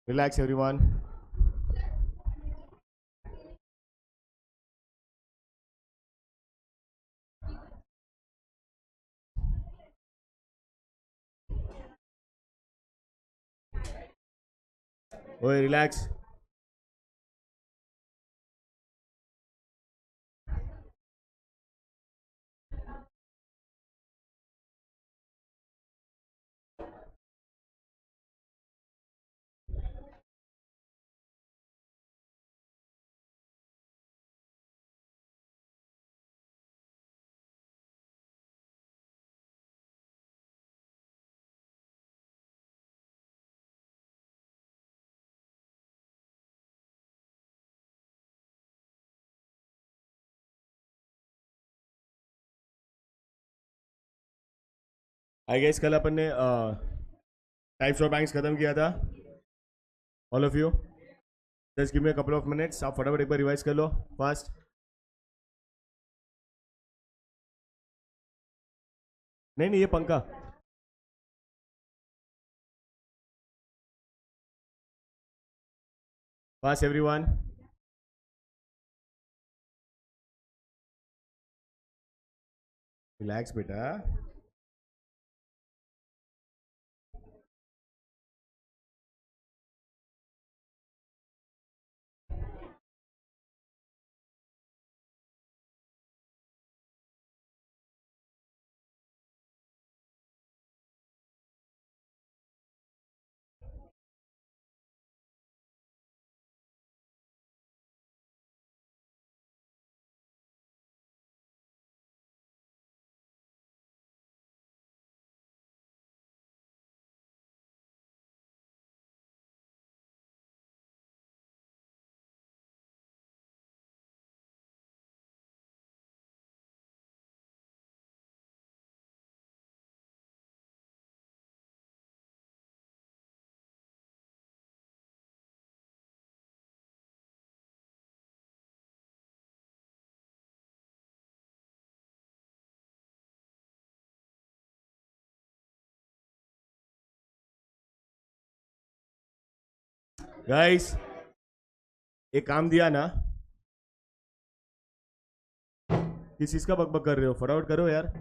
Relax, everyone. Oi, relax. I guess कल अपन ने टाइप्स ऑफ बैंक्स खत्म किया था. All of you. Just give me couple of minutes. आप फटाफट एक बार रिवाइज कर लो. फास्ट. नहीं नहीं, ये पंखा. Fast everyone. रिलैक्स बेटा. गाइस, एक काम दिया ना. किस चीज का बकबक कर रहे हो? फटाफट करो यार.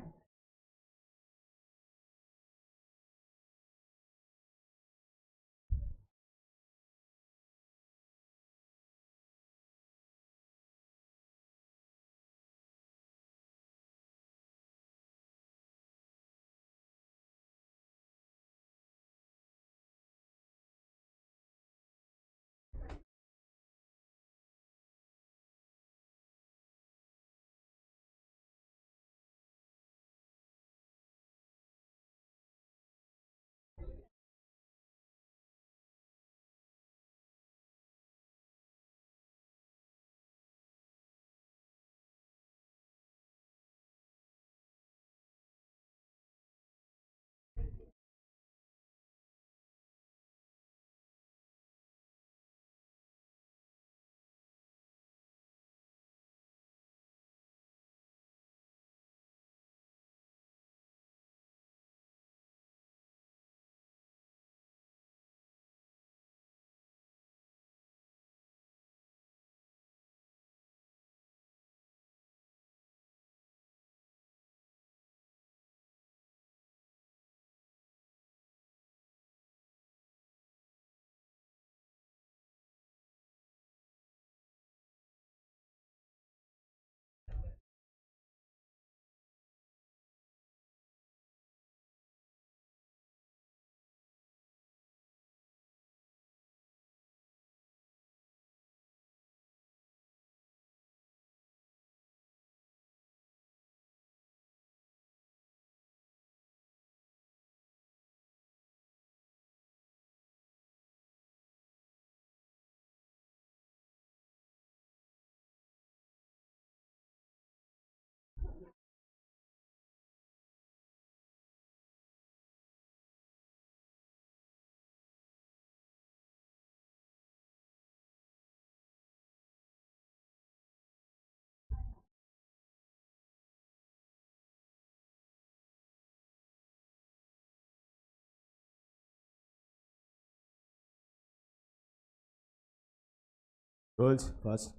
Rolls fast.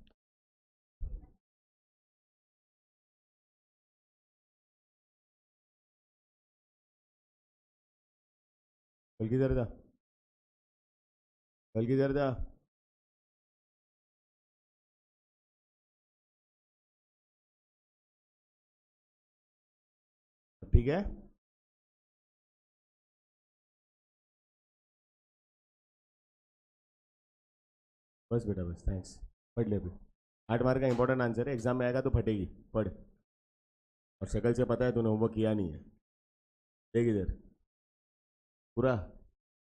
कल किधर था? कल किधर था? ठीक है। बस बेटा बस, थैंक्स। पढ़ ले अभी। 8 मार्क का इंपॉर्टेंट आंसर है, एग्जाम में आएगा तो फटेगी। पढ़। और शक्ल से पता है तूने होमवर्क किया नहीं है। देख इधर पूरा,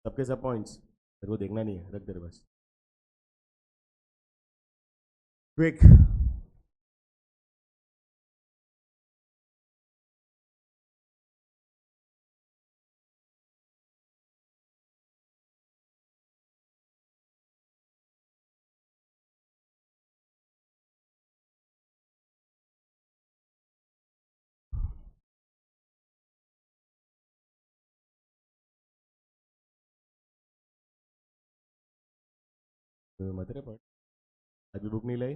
सबके सब पॉइंट्स तेरे को देखना नहीं है, रख दे बस। क्विक। मत रे पढ़। आज भी बुक नहीं लाई?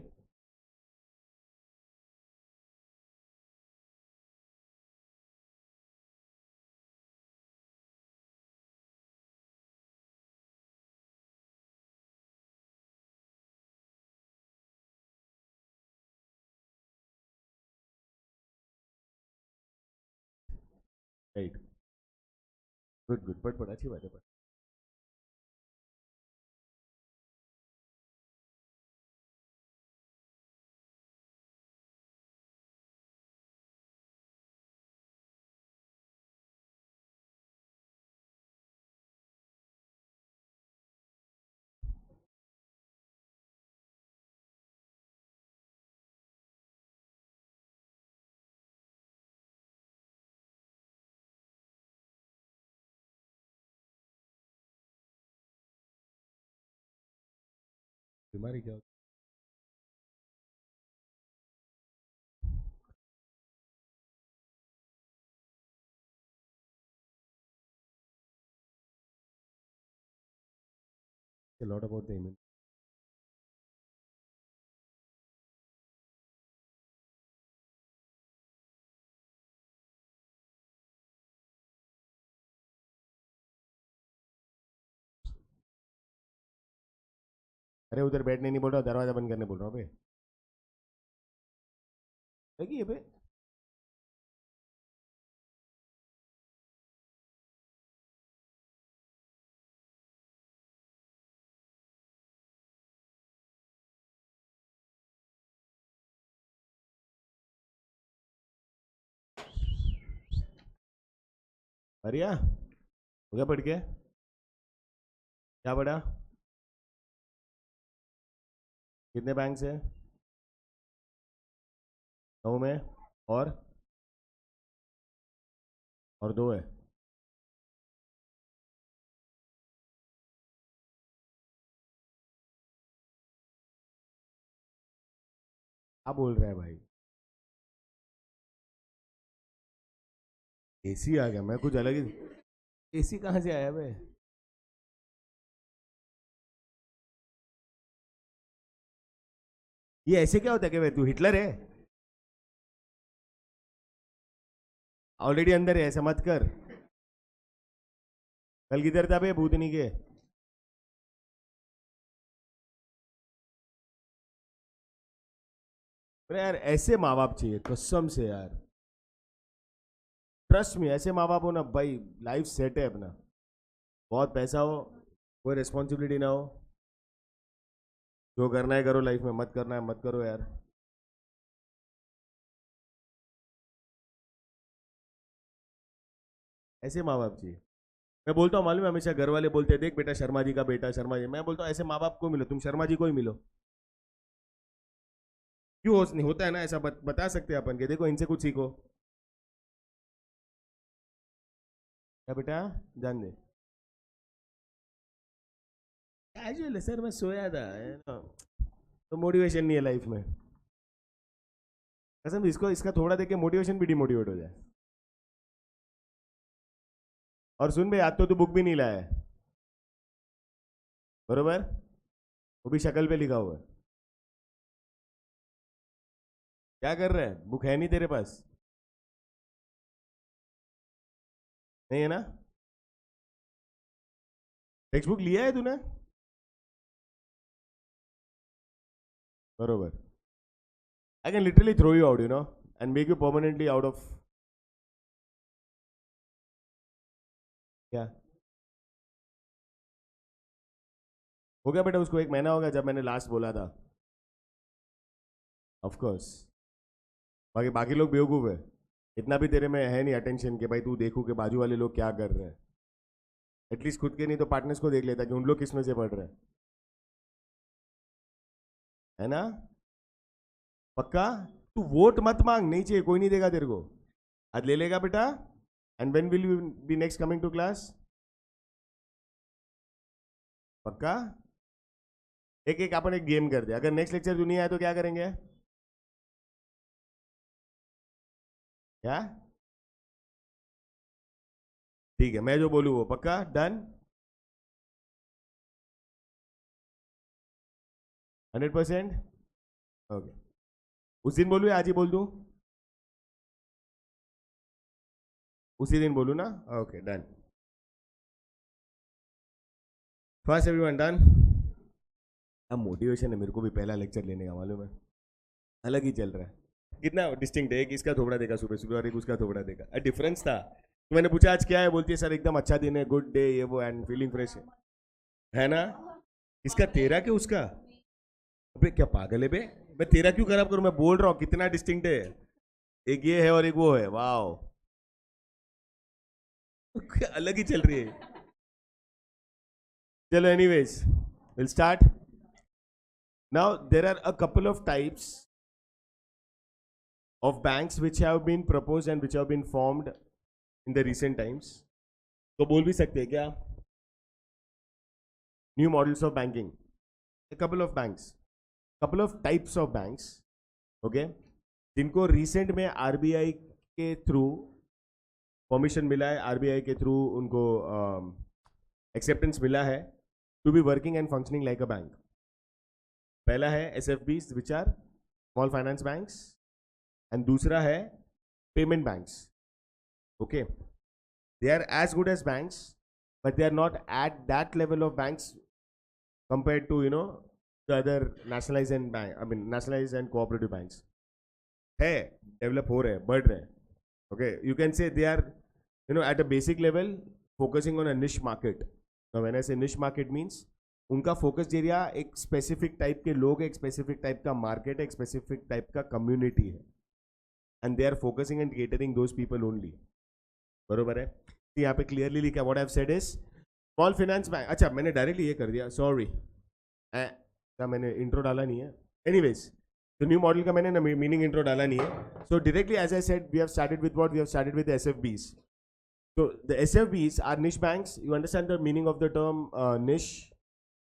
राइट। गुड गुड, पढ़ पढ़, अच्छी बात है, पढ़। बीमारी क्या होती है? Lot about the immune. अरे उधर बैठने नहीं बोल रहा, दरवाजा बंद करने बोल रहा हूँ बे। देखिए बे। अरिया हो गया पढ़ के? क्या पढ़ा? कितने बैंक से? 9 में? और 2 है। क्या बोल रहा है भाई? एसी आ गया, मैं कुछ अलग ही। एसी कहाँ से आया बे? ये ऐसे क्या होता है कि भाई तू हिटलर है? ऑलरेडी अंदर है, ऐसा मत कर। कल किधर था बे भूतनी के? अरे यार ऐसे माँ बाप चाहिए कसम से यार। ट्रस्ट में ऐसे माँ बाप हो ना भाई, लाइफ सेट है अपना। बहुत पैसा हो, कोई रिस्पॉन्सिबिलिटी ना हो, जो करना है करो लाइफ में, मत करना है मत करो यार। ऐसे माँ बाप चाहिए। मैं बोलता हूँ मालूम है, हमेशा घर वाले बोलते हैं देख बेटा शर्मा जी का बेटा शर्मा जी, मैं बोलता हूँ ऐसे माँ बाप को मिलो, तुम शर्मा जी को ही मिलो। क्यों नहीं होता है ना ऐसा, बता सकते हैं अपन के देखो इनसे कुछ सीखो। क्या बेटा? जान दे। कैजुअल है सर, मैं सोया था है ना। तो मोटिवेशन नहीं है लाइफ में। कसम इसको इसका थोड़ा देख के मोटिवेशन भी डिमोटिवेट हो जाए। और सुन भाई, आज तो तू बुक भी नहीं लाया है, बरोबर? वो भी शक्ल पे लिखा हुआ है। क्या कर रहा है? बुक है नहीं तेरे पास? नहीं है ना? टेक्स्ट बुक लिया है तूने? बरोबर. I can literally throw you out, and make you permanently out of. क्या हो गया बेटा? उसको 1 महीना हो गया जब मैंने लास्ट बोला था. Of course. बाकी बाकी लोग बेवकूफ है. इतना भी तेरे में है नहीं अटेंशन कि भाई तू देखू कि बाजू वाले लोग क्या कर रहे हैं. एटलीस्ट खुद के नहीं तो पार्टनर्स को देख लेता कि उन लोग किस में से पढ़ रहे हैं. है ना? पक्का? तू वोट मत मांग, नहीं चाहिए, कोई नहीं देगा तेरे को. आज ले लेगा बेटा. And when will you be next coming to class? पक्का? एक एक अपन एक गेम कर दे. अगर नेक्स्ट लेक्चर तू नहीं आया तो क्या करेंगे? क्या? ठीक है, मैं जो बोलूँ वो पक्का डन. 100%. ओके. उस दिन बोलूँ या आज ही बोल दूँ? उसी दिन बोलूँ ना? Okay done. First everyone done. अब मोटिवेशन है मेरे को भी पहला लेक्चर लेने का, मालूम है. अलग ही चल रहा है. कितना डिस्टिंक्ट है. एक इसका थोबड़ा देखा सुबह सुबह और एक उसका थोबड़ा देखा. डिफरेंस था. तो मैंने पूछा आज क्या है, बोलती है सर एकदम अच्छा दिन है, गुड डे, ये वो, एंड फीलिंग फ्रेश है ना? इसका तेरा कि उसका? अबे क्या पागल है बे. मैं तेरा क्यों खराब करूं? मैं बोल रहा हूँ कितना डिस्टिंक्ट है. एक ये है और एक वो है. वाओ. अलग ही चल रही है. चलो anyways will start. Now there are a couple of types of banks which have been proposed and which have been formed in the recent times. तो बोल भी सकते हैं क्या? New models of banking. A couple of banks. Couple of types of banks. Okay. जिनको recent में RBI के through permission मिला है, RBI के थ्रू उनको एक्सेप्टेंस मिला है to be working and functioning like a bank. पहला है SFBs which are small finance banks. And दूसरा है payment banks. Okay. They are as good as banks but they are not at that level of banks compare to the other nationalise and bank, I mean nationalise and cooperative banks. है develop हो रहे हैं, बढ़ रहे हैं. Okay. You can say they are at a basic level focusing on a niche market. When I say niche market means उनका focus area एक specific type के लोग, एक स्पेसिफिक टाइप का मार्केट, एक स्पेसिफिक टाइप का कम्युनिटी है. And they are focusing and catering those people only. बरोबर है. तो यहाँ पे क्लियरली लिखा what I've said is small finance bank. अच्छा मैंने डायरेक्टली ये कर दिया, सॉरी. क्या मैंने इंट्रो डाला नहीं है. एनीवेज तो न्यू मॉडल का मैंने ना मीनिंग इंट्रो डाला नहीं है. So directly as I said we have started with what we have started with SFBs. So the SFBs are niche banks. You understand the meaning of the term niche?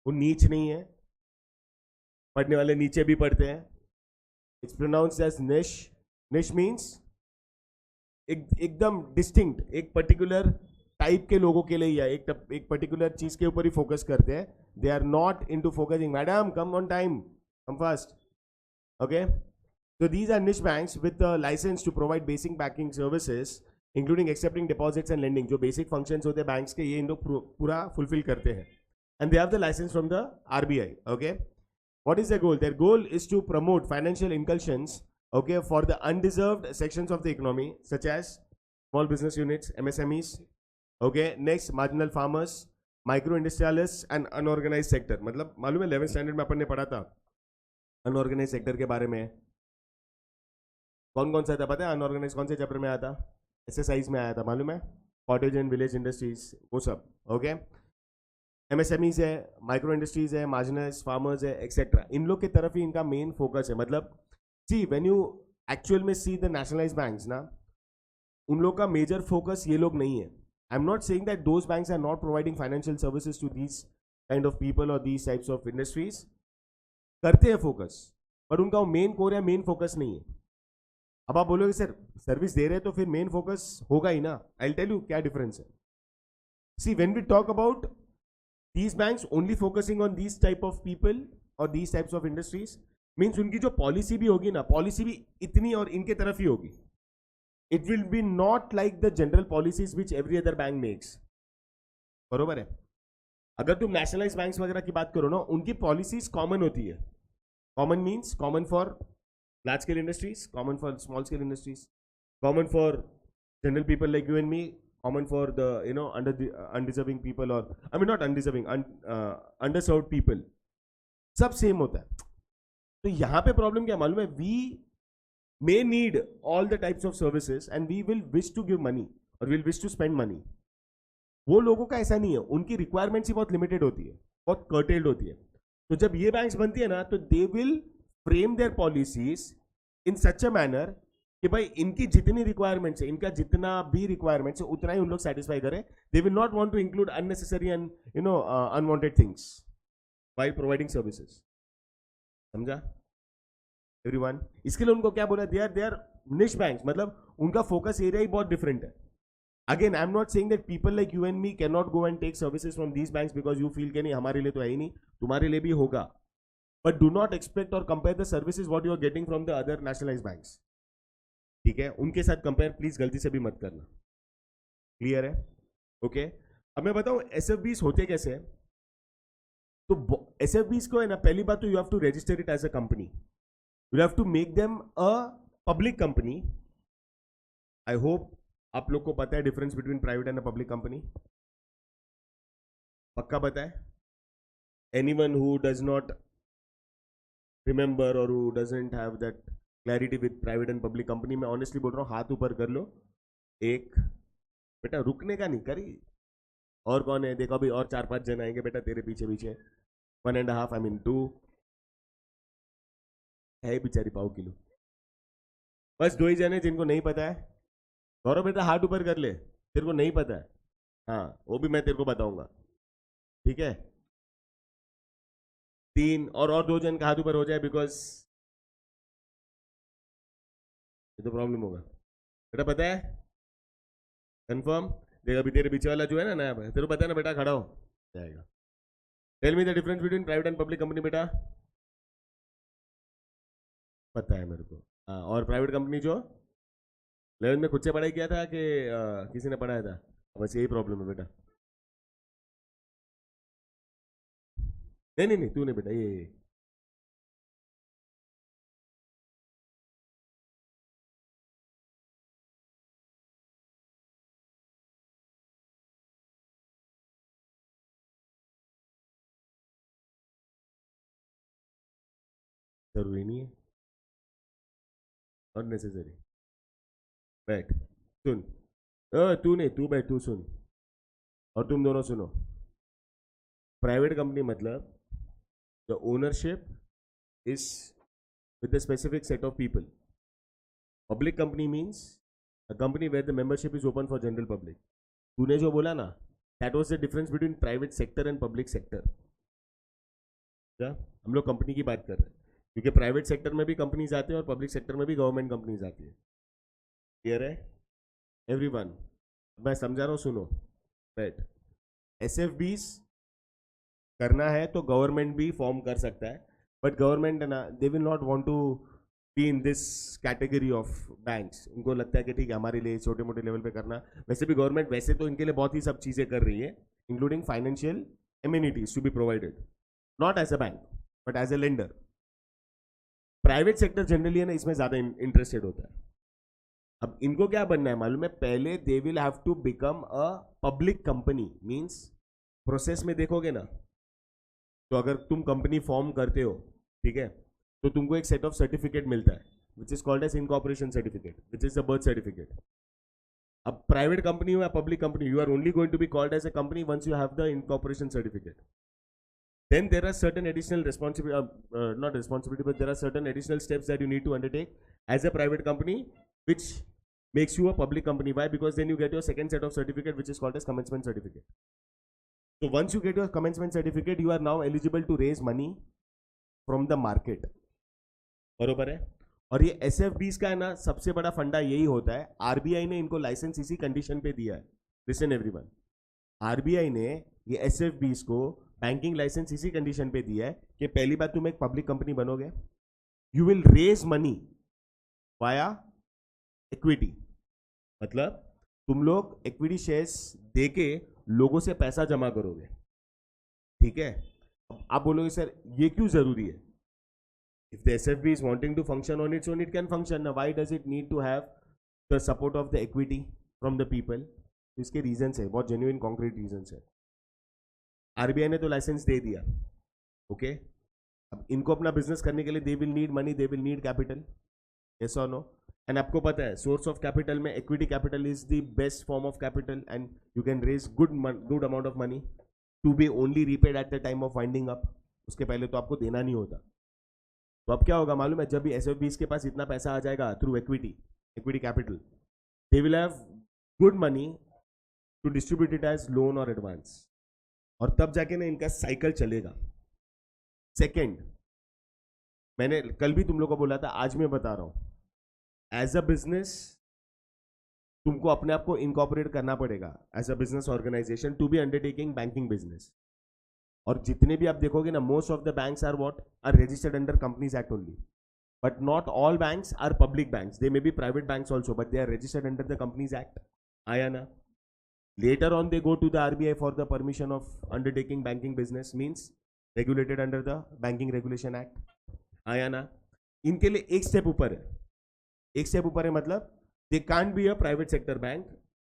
वो नीच नहीं है. पढ़ने वाले नीचे भी पढ़ते हैं. It's pronounced as niche. निश मीन्स एकदम डिस्टिंक्ट, एक पर्टिकुलर टाइप के लोगों के लिए या एक पर्टिकुलर चीज के ऊपर ही फोकस करते हैं. They are not into focusing. Madam come on time, come fast. Okay. So these are niche banks with a license to provide basic banking services including accepting deposits and lending. जो basic functions होते हैं banks के, ये इन लोग पूरा fulfill करते हैं. And they have the license from the RBI. Okay. What is their goal? Their goal is to promote financial inclusions, okay, for the undeserved sections of the economy such as small business units, MSMEs. Okay. Next, marginal farmers, micro industrialists and unorganized sector. मतलब मालूम है 11th standard में अपन ने पढ़ा था unorganised sector के बारे में. कौन कौन सा था पता है? अनऑर्गेनाइज कौन से चैप्टर में आया था? एक्सरसाइज में आया था, मालूम है. कॉटेज एंड विलेज इंडस्ट्रीज, वो सब. ओके. MSMEs है, माइक्रो इंडस्ट्रीज है, मार्जिनलाइज्ड फार्मर्स है, एक्सेट्रा. इन लोग की तरफ ही इनका मेन फोकस है. मतलब सी व्हेन यू एक्चुअल में सी द नेशनलाइज्ड बैंक्स ना, उन लोग का मेजर फोकस ये लोग नहीं है. I am not saying that those banks are not providing financial services to these kind of people और दीज टाइप्स ऑफ इंडस्ट्रीज. करते हैं फोकस, पर उनका मेन कोर है, मेन फोकस नहीं है. अब आप बोलोगे सर सर्विस दे रहे हैं तो फिर मेन फोकस होगा ही ना. आई विल टेल यू क्या डिफरेंस है. See when we talk about these banks only focusing on these type of people or these types of industries means उनकी जो पॉलिसी भी होगी ना, पॉलिसी भी इतनी और इनके तरफ ही होगी. It will be not like the general policies which every other bank makes. बरोबर है. अगर तुम नेशनलाइज बैंक्स वगैरह की बात करो ना, उनकी पॉलिसीज कॉमन होती है. Common means common for large scale industries, common for small scale industries, common for general people like you and me, common for the undeserving people, or I mean not undeserving, underserved people. सब same होता है. तो यहाँ पे problem क्या मालूम है? We may need all the types of services and we will wish to give money or will wish to spend money. वो लोगों का ऐसा नहीं है. उनकी रिक्वायरमेंट्स ही बहुत लिमिटेड होती है, बहुत कर्टेल्ड होती है. तो जब ये बैंक्स बनती है ना, तो they will frame there policies in such a manner कि भाई इनकी जितनी रिक्वायरमेंट्स है, इनका जितना भी रिक्वायरमेंट्स है, उतना ही उन लोग सेटिस्फाई करें. They will not want to include unnecessary and unwanted things while providing services. समझा एवरीवन? इसके लिए उनको क्या बोला? They are niche banks. मतलब उनका फोकस एरिया ही बहुत डिफरेंट है. Again I am not saying that people like you and me can not go and take services from these banks because you feel के नहीं हमारे लिए तो है ही नहीं, तुम्हारे लिए भी होगा. But do not expect or compare the services what you are getting from the other nationalized banks. ठीक है, उनके साथ कंपेयर प्लीज गलती से भी मत करना. क्लियर है? ओके. अब मैं बताऊं एसएफबीस होते कैसे हैं. तो एसएफबीस को है ना, पहली बात तो you have to register it as a company. You have to make them a public company. I hope आप लोग को पता है difference between private and a public company. पक्का पता है? Anyone who does not remember or who doesn't have that clarity with private and public company, मैं honestly बोल रहा हूँ हाथ ऊपर कर लो. एक बेटा रुकने का नहीं करी. और कौन है? देखो अभी और 4-5 जन आएंगे बेटा तेरे पीछे पीछे. 1.5 I mean 2 है बेचारी पाव किलो. बस 2 ही जन है जिनको नहीं पता है. गौरव बेटा हाथ ऊपर कर ले, तेरे को नहीं पता है. हाँ वो भी मैं तेरे को बताऊंगा. ठीक है. 3 और 2 जन का हाथ ऊपर हो जाए बिकॉज ये तो प्रॉब्लम होगा. बेटा पता है? कंफर्म? देख अभी तेरे पीछे वाला जो है ना नया, तेरे को पता है ना बेटा? खड़ा हो जाएगा. Tell me the difference between private and public company. बेटा पता है मेरे को. हाँ, और प्राइवेट कंपनी जो 11 में खुद से पढ़ाई किया था कि किसी ने पढ़ाया था? बस यही प्रॉब्लम है बेटा. नहीं नहीं नहीं तू नहीं बेटा, ये जरूरी नहीं है और नेसेसरी. बैठ सुन. तू नहीं, तू बैठ, तू सुन और तुम दोनों सुनो. प्राइवेट कंपनी मतलब the ownership is with a specific set of people. Public company means a company where the membership is open for general public. तूने जो बोला ना, that was the difference between private sector and public sector. क्या हम लोग company की बात कर रहे हैं, क्योंकि प्राइवेट सेक्टर में भी कंपनीज आते हैं और पब्लिक सेक्टर में भी गवर्नमेंट कंपनीज आती है. क्लियर है एवरीवन? मैं समझा रहा हूँ, सुनो. राइट. एसएफबीस करना है तो गवर्नमेंट भी फॉर्म कर सकता है, बट गवर्नमेंट है ना, they will not want to be in this category of banks. उनको लगता है कि ठीक है हमारे लिए छोटे मोटे लेवल पे करना. वैसे भी गवर्नमेंट वैसे तो इनके लिए बहुत ही सब चीज़ें कर रही है, including financial amenities to be provided, not as a bank but as a lender. Private sector generally है ना इसमें ज़्यादा इंटरेस्टेड होता है. अब इनको क्या बनना है मालूम है? पहले they will have to become a public company. Means process में देखोगे ना, तो अगर तुम कंपनी फॉर्म करते हो, ठीक है, तो तुमको एक सेट ऑफ सर्टिफिकेट मिलता है which is called as incorporation certificate, which is the birth certificate. अब प्राइवेट कंपनी हो या public company, you are only going to be called as a company once you have the incorporation certificate. Then there are certain additional not responsibility, but there are certain additional steps that you need to undertake as a private company, which makes you a public company. Why? Because then you get your second set of certificate, which is called as commencement certificate. So once you get your commencement certificate, you are now eligible to raise money from the market. बरोबर है? और ये एसएफबीस का है ना, सबसे बड़ा फंडा यही होता है. आरबीआई ने इनको लाइसेंस इसी कंडीशन पे दिया है. लिसन एवरीवन, आरबीआई ने ये एसएफबीस को बैंकिंग लाइसेंस इसी कंडीशन पे दिया है कि पहली बात तुम एक पब्लिक कंपनी बनोगे, you will raise money via equity, मतलब तुम लोग इक्विटी शेयर्स देके लोगों से पैसा जमा करोगे, ठीक है। आप बोलोगे सर ये क्यों जरूरी है? If the SFB is wanting to function on its own, it can function. Why does it need to have the support of the equity from the people? इसके रीजंस है, बहुत जेन्युइन कॉन्क्रीट रीजंस है। RBI ने तो licence दे दिया, okay. अब इनको अपना बिजनेस करने के लिए they will need money, they will need capital, yes और नो? एंड आपको पता है सोर्स ऑफ कैपिटल में equity capital is the best form of capital, and you can raise good amount of money to be only repaid at the time of winding up. उसके पहले तो आपको देना नहीं होता। तो अब क्या होगा मालूम है? जब भी एसएफबीज के पास इतना पैसा आ जाएगा through equity capital, they will have good money to distribute it as loan और एडवांस, और तब जाके ना इनका साइकिल चलेगा। सेकेंड, मैंने कल भी तुम लोग को बोला था, आज मैं बता रहा हूं, एज अ बिजनेस तुमको अपने आप को इनकॉर्पोरेट करना पड़ेगा as a business organisation to be undertaking banking business. और जितने भी आप देखोगे ना, most of the banks are what are registered under companies act only, but not all banks are public banks, they may be private banks also, but they are registered under the companies act. आया ना? Later on, they go to the RBI for the permission of undertaking banking business, means regulated under the Banking Regulation Act. आया ना? इनके लिए एक step ऊपर है, एक स्टेप ऊपर है, मतलब they can't be a private sector bank.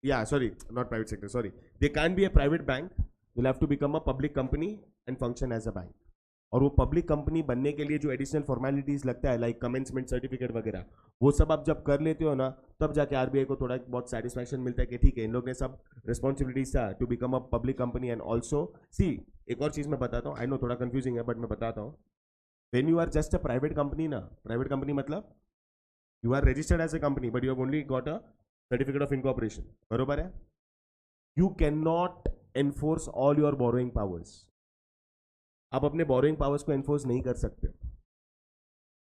Yeah, sorry, not private sector, sorry. They can't be a private bank. They'll have to become a public company and function as a bank. और वो public company बनने के लिए जो additional formalities लगता है, like commencement certificate वगैरह, वो सब आप जब कर लेते हो ना, तब जाके आरबीआई को थोड़ा बहुत सेटिस्फैक्शन मिलता है कि ठीक है, इन लोग ने सब रिस्पॉन्सिबिलिटीज था to become a public company. And also see, एक और चीज मैं बताता हूँ, आई नो थोड़ा कंफ्यूजिंग है, बट मैं बताता हूँ। When you are just a private company ना, प्राइवेट कंपनी मतलब you are registered as a company, but you have only got a certificate of incorporation, बरोबर है? You can not enforce all your borrowing powers. आप अपने borrowing powers को enforce नहीं कर सकते।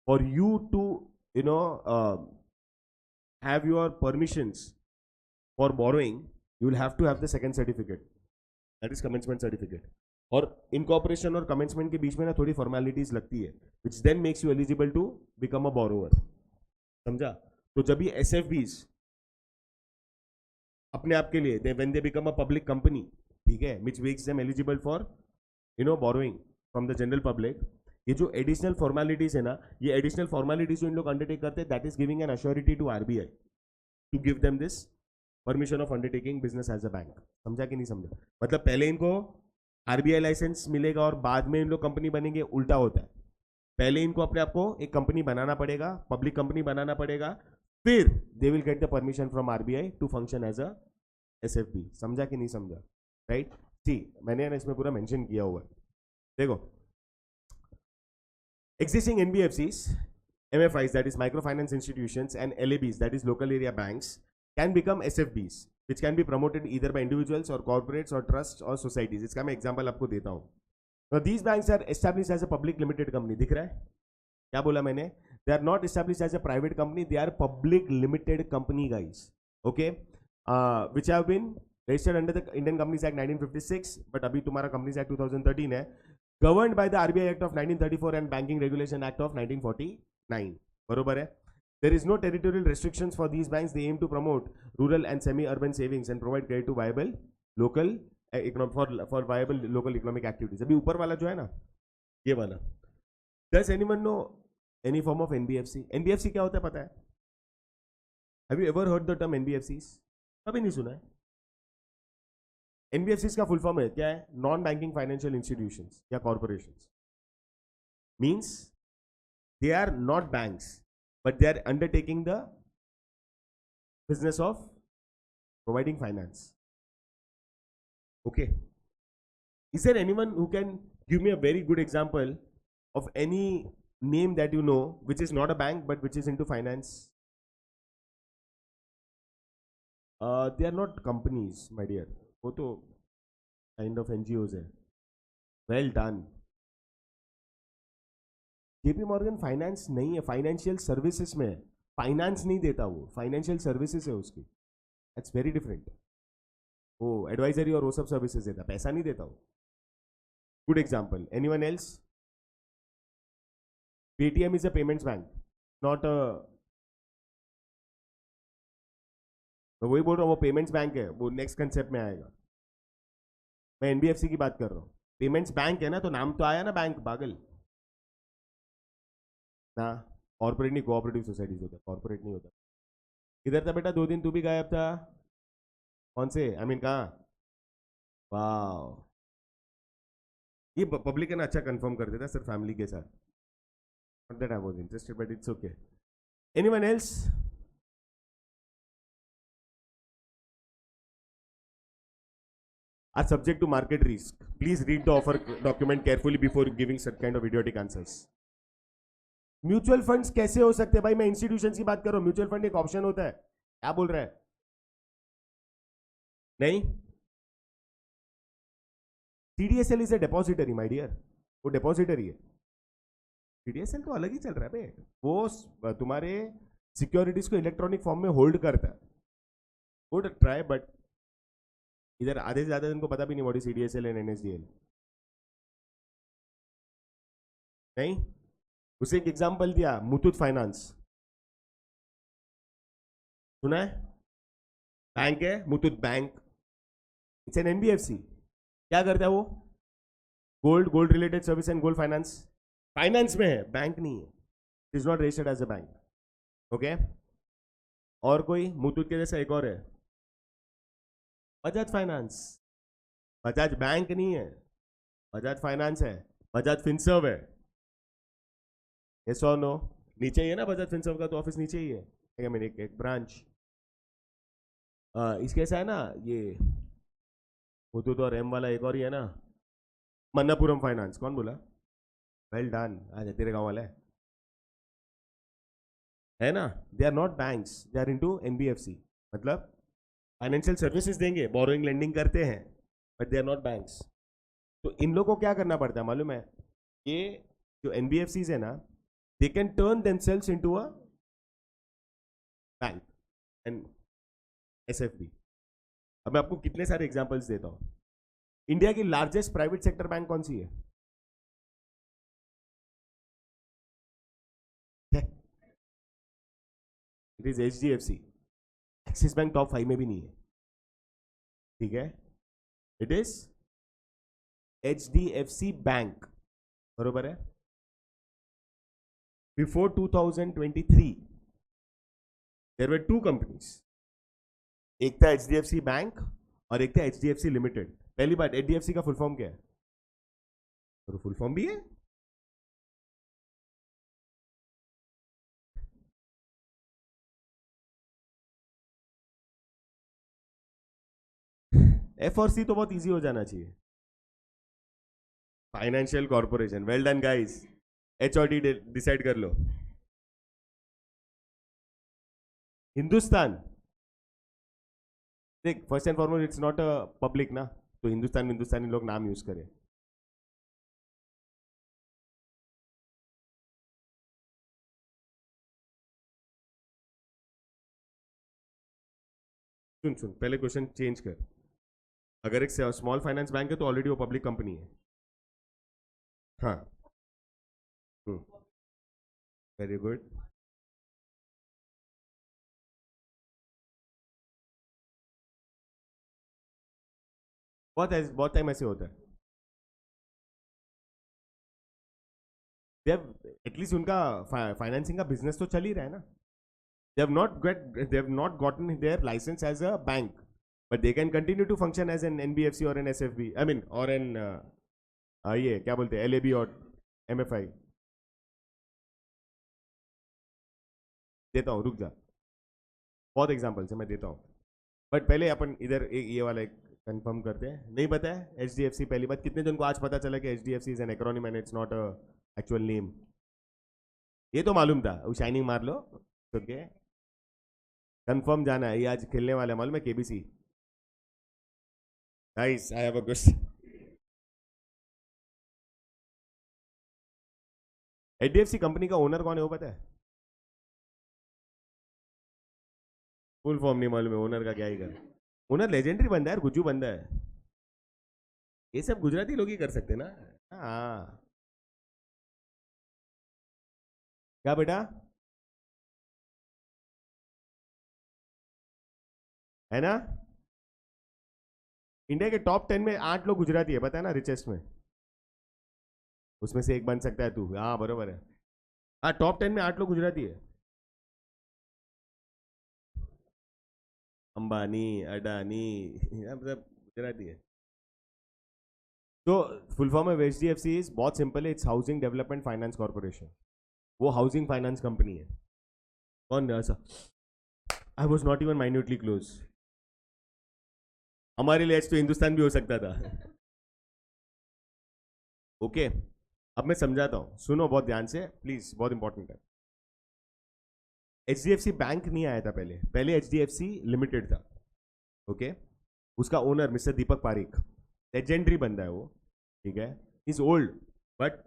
For you to have your permissions for borrowing, you will have to have the second certificate, that is commencement certificate. और incorporation और commencement के बीच में ना थोड़ी फॉर्मेलिटीज लगती है, which then makes you eligible to become a borrower, समझा? तो जब ये एसएफबीज अपने आप के लिए, when they become a public company, ठीक है, which makes them eligible for borrowing from the general public, ये जो एडिशनल फॉर्मेलिटीज है ना, ये एडिशनल फॉर्मेलिटीज जो इन लोग अंडरटेक करते हैं, that is giving an assurity to RBI to give them this permission of undertaking business as a bank. समझा कि नहीं समझा? मतलब पहले इनको आरबीआई लाइसेंस मिलेगा और बाद में इन लोग कंपनी बनेंगे, उल्टा होता है। पहले इनको अपने आप को एक कंपनी बनाना पड़ेगा, पब्लिक कंपनी बनाना पड़ेगा, फिर they will get the permission from RBI to function as a SFB. समझा कि नहीं समझा? राइट? ठीक, मैंने ना इसमें पूरा मेंशन किया हुआ है, देखो। Existing NBFCs, MFIs, that is microfinance institutions, and LABs, that is local area banks, can become SFBs, which can be promoted either by individuals or corporates or trusts or societies. इसका मैं example आपको देता हूँ। Now these banks are established as a public limited company. दिख रहा है क्या बोला मैंने? They are not established as a private company. They are public limited company, guys. Okay, which have been registered under the Indian Companies Act 1956, but अभी तुम्हारा Companies Act 2013 है, governed by the RBI Act of 1934 and Banking Regulation Act of 1949. बरोबर है? There is no territorial restrictions for these banks. They aim to promote rural and semi-urban savings and provide credit to viable local for viable local economic activities. अभी ऊपर वाला जो है ना, ये वाला, does anyone know any form of NBFC? NBFC क्या होता है पता है? Have you ever heard the term NBFCs? कभी नहीं सुना है? एनबीएफसी का फुल फॉर्म है क्या है? नॉन बैंकिंग फाइनेंशियल इंस्टीट्यूशंस या corporations. Means they are not banks, but they are undertaking the business of providing finance. Okay, is there anyone who can give me a very good example of any name that you know which is not a bank but which is into finance? They are not companies my dear, वो तो kind of NGOs है। Well done. JP Morgan finance नहीं है, financial services में है, finance नहीं देता वो, फाइनेंशियल सर्विसेज है उसकी, इट्स वेरी डिफरेंट। वो एडवाइजरी और वो सब सर्विसेज देता, पैसा नहीं देता वो। Good example, anyone else? Paytm is a payments bank, not a, मैं वही बोल रहा हूँ, वो पेमेंट्स बैंक है, वो नेक्स्ट कंसेप्ट में आएगा। मैं एनबीएफसी की बात कर रहा हूँ, पेमेंट्स बैंक है ना, तो नाम तो आया ना बैंक, पागल ना। कॉर्पोरेट नहीं, कोऑपरेटिव सोसाइटीज होता है, कॉर्पोरेट नहीं होता। इधर था बेटा, 2 दिन तू भी गायब था। कौन से, आई मीन कहाँ? वाह, ये पब्लिक है ना, अच्छा कंफर्म कर देता सर फैमिली के साथ। Not that I was interested but it's okay. Anyone else? Are subject to market risk. Please read the offer document carefully before giving such kind of idiotic answers. Mutual funds कैसे हो सकते हैं भाई? मैं institution की बात कर रहा हूं, म्यूचुअल फंड एक ऑप्शन होता है। क्या बोल रहा है? नहीं, CDSL is a depository my dear, वो डिपॉजिटरी है। सीडीएसएल तो अलग ही चल रहा है बे, वो तुम्हारे सिक्योरिटीज को इलेक्ट्रॉनिक फॉर्म में होल्ड करता है। गुड ट्राई, बट इधर आधे से ज्यादा इनको पता भी नहीं what is CDSL and NSDL. नहीं, उसे एक एग्जांपल दिया, मुथूट फाइनेंस, सुना है? बैंक है Muthoot bank, it's an NBFC. क्या करता है वो? Gold, gold related service and gold finance. Finance में है, बैंक नहीं है, it is not registered as a bank. Okay, और कोई मुथूट के जैसा एक और है, बजाज फाइनेंस। बजाज बैंक नहीं है, बजाज फाइनेंस है, बजाज फिनसर्व है। यस और नो? नीचे ही है ना बजाज फिनसर्व का तो ऑफिस नीचे ही है, आई मीन एक ब्रांच। इसके ऐसा है ना, ये मुथूट और एम वाला एक और ही है ना, मन्नापुरम फाइनेंस। कौन बोला? वेल डन, आज तेरे गांव वाला है ना। They are not banks, they are into NBFC, मतलब फाइनेंशियल सर्विसेज देंगे, बोरोइंग लेंडिंग करते हैं, but they are not banks. तो इन लोगों को क्या करना पड़ता है मालूम है? ये जो एनबीएफसीज है ना, they can turn themselves into a bank and SFB. अब मैं आपको कितने सारे एग्जांपल्स देता हूं। इंडिया की लार्जेस्ट प्राइवेट सेक्टर बैंक कौन सी है? It is HDFC. Axis bank top 5 में भी नहीं है, ठीक है? इट इज एचडीएफसी बैंक, बरोबर है? बिफोर 2023 देयर वर 2 कंपनीज, एक था एचडीएफसी बैंक और एक था एचडीएफसी लिमिटेड। पहली बात, एचडीएफसी का फुल फॉर्म क्या है? तो फुल फॉर्म भी है, एफ और सी तो बहुत इजी हो जाना चाहिए। Financial corporation, well done guys. H और डी डिसाइड कर लो। हिंदुस्तान, देख first and foremost it's not a public ना, तो हिंदुस्तान हिंदुस्तानी लोग नाम यूज करें। सुन सुन, पहले क्वेश्चन चेंज कर। अगर एक स्मॉल फाइनेंस बैंक है तो ऑलरेडी वो पब्लिक कंपनी है। हाँ, वेरी गुड। बहुत टाइम ऐसे होता है। एटलीस्ट उनका फाइनेंसिंग का बिजनेस तो चल ही रहा है ना। they have not gotten their license as a bank, but they can continue to function as an NBFC or an SFB, I mean, or an ये क्या बोलते हैं, LAB और MFI। देता हूँ, रुक जा, बहुत एग्जांपल्स है, मैं देता हूँ। बट पहले अपन इधर ये वाला एक कंफर्म करते हैं। नहीं पता है HDFC? पहली बात, कितने जन को आज पता चला कि HDFC is an acronym and it's not a actual name? ये तो मालूम था, वो शाइनिंग मार लो। ओके, कंफर्म जाना है, ये आज खेलने वाला है मालूम है, KBC. Nice, I have a question. HDFC company का ओनर कौन है वो पता है? फुल फॉर्म नहीं मालूम है, ओनर का क्या ही कर। ओनर लेजेंडरी बंदा है, गुज्जू बंदा है। ये सब गुजराती लोग ही कर सकते ना। हाँ, क्या बेटा, है ना? इंडिया के टॉप 10 में 8 लोग गुजराती है, पता है ना, रिचेस्ट में। उसमें से एक बन सकता है तू, हाँ बरोबर है। हाँ, टॉप 10 में 8 लोग गुजराती है। अंबानी, अडानी, मतलब गुजराती है। तो फुल फॉर्म है एच डी एफ सी, बहुत सिंपल है, it's housing development finance corporation. वो हाउसिंग फाइनेंस कंपनी है। कौन ऐसा? I was not even minutely close. हमारे लिए एच तो हिंदुस्तान भी हो सकता था। ओके, अब मैं समझाता हूँ, सुनो बहुत ध्यान से प्लीज, बहुत इंपॉर्टेंट है। H D F C bank नहीं आया था पहले, पहले H D F C limited था। ओके, उसका owner mister Deepak Parekh, legendary बंदा है वो, ठीक है, is old but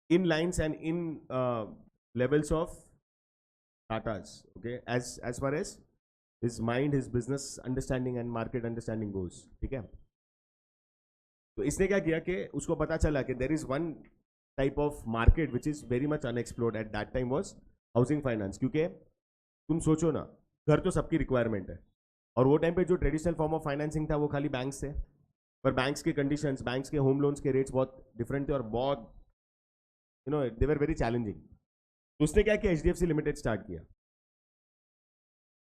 in lines and in levels of Tatas, okay, as far as his mind, his business understanding and market understanding goes, ठीक है। तो इसने क्या किया कि उसको पता चला कि there is one type of market which is very much unexplored at that time was housing finance, क्योंकि तुम सोचो ना, घर तो सबकी रिक्वायरमेंट है, और वो टाइम पे जो ट्रेडिशनल फॉर्म ऑफ फाइनेंसिंग था वो खाली बैंक्स थे, पर बैंक्स के कंडीशंस, बैंक्स के होम लोन्स के रेट्स बहुत डिफरेंट थे और बहुत दे वर वेरी चैलेंजिंग। तो उसने क्या किया, H D F C limited start किया,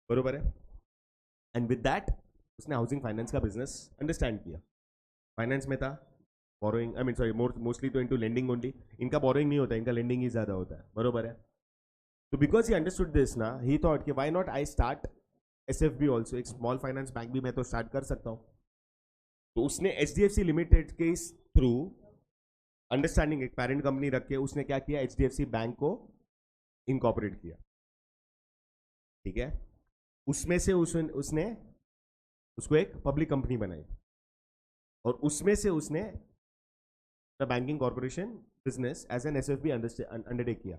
बरोबर है, एंड विद दैट उसने हाउसिंग फाइनेंस का बिजनेस अंडरस्टैंड किया। फाइनेंस में था, borrowing, I mean sorry, mostly तो इनटू लेंडिंग ओनली, इनका बोरोइंग नहीं होता, इनका लेंडिंग ही ज्यादा होता है, बरोबर है। तो बिकॉज ही अंडरस्टूड दिस ना, ही थॉट कि why not I start SFB also, एक स्मॉल फाइनेंस बैंक भी मैं तो स्टार्ट कर सकता हूँ। तो उसने एचडीएफसी लिमिटेड के थ्रू अंडरस्टैंडिंग एक पेरेंट कंपनी रख के उसने क्या किया, एचडीएफसी बैंक को इनकॉर्पोरेट किया, ठीक है। उसमें से उसने उसको एक पब्लिक कंपनी बनाई, और उसमें से उसने the banking corporation business as an SFB undertake किया,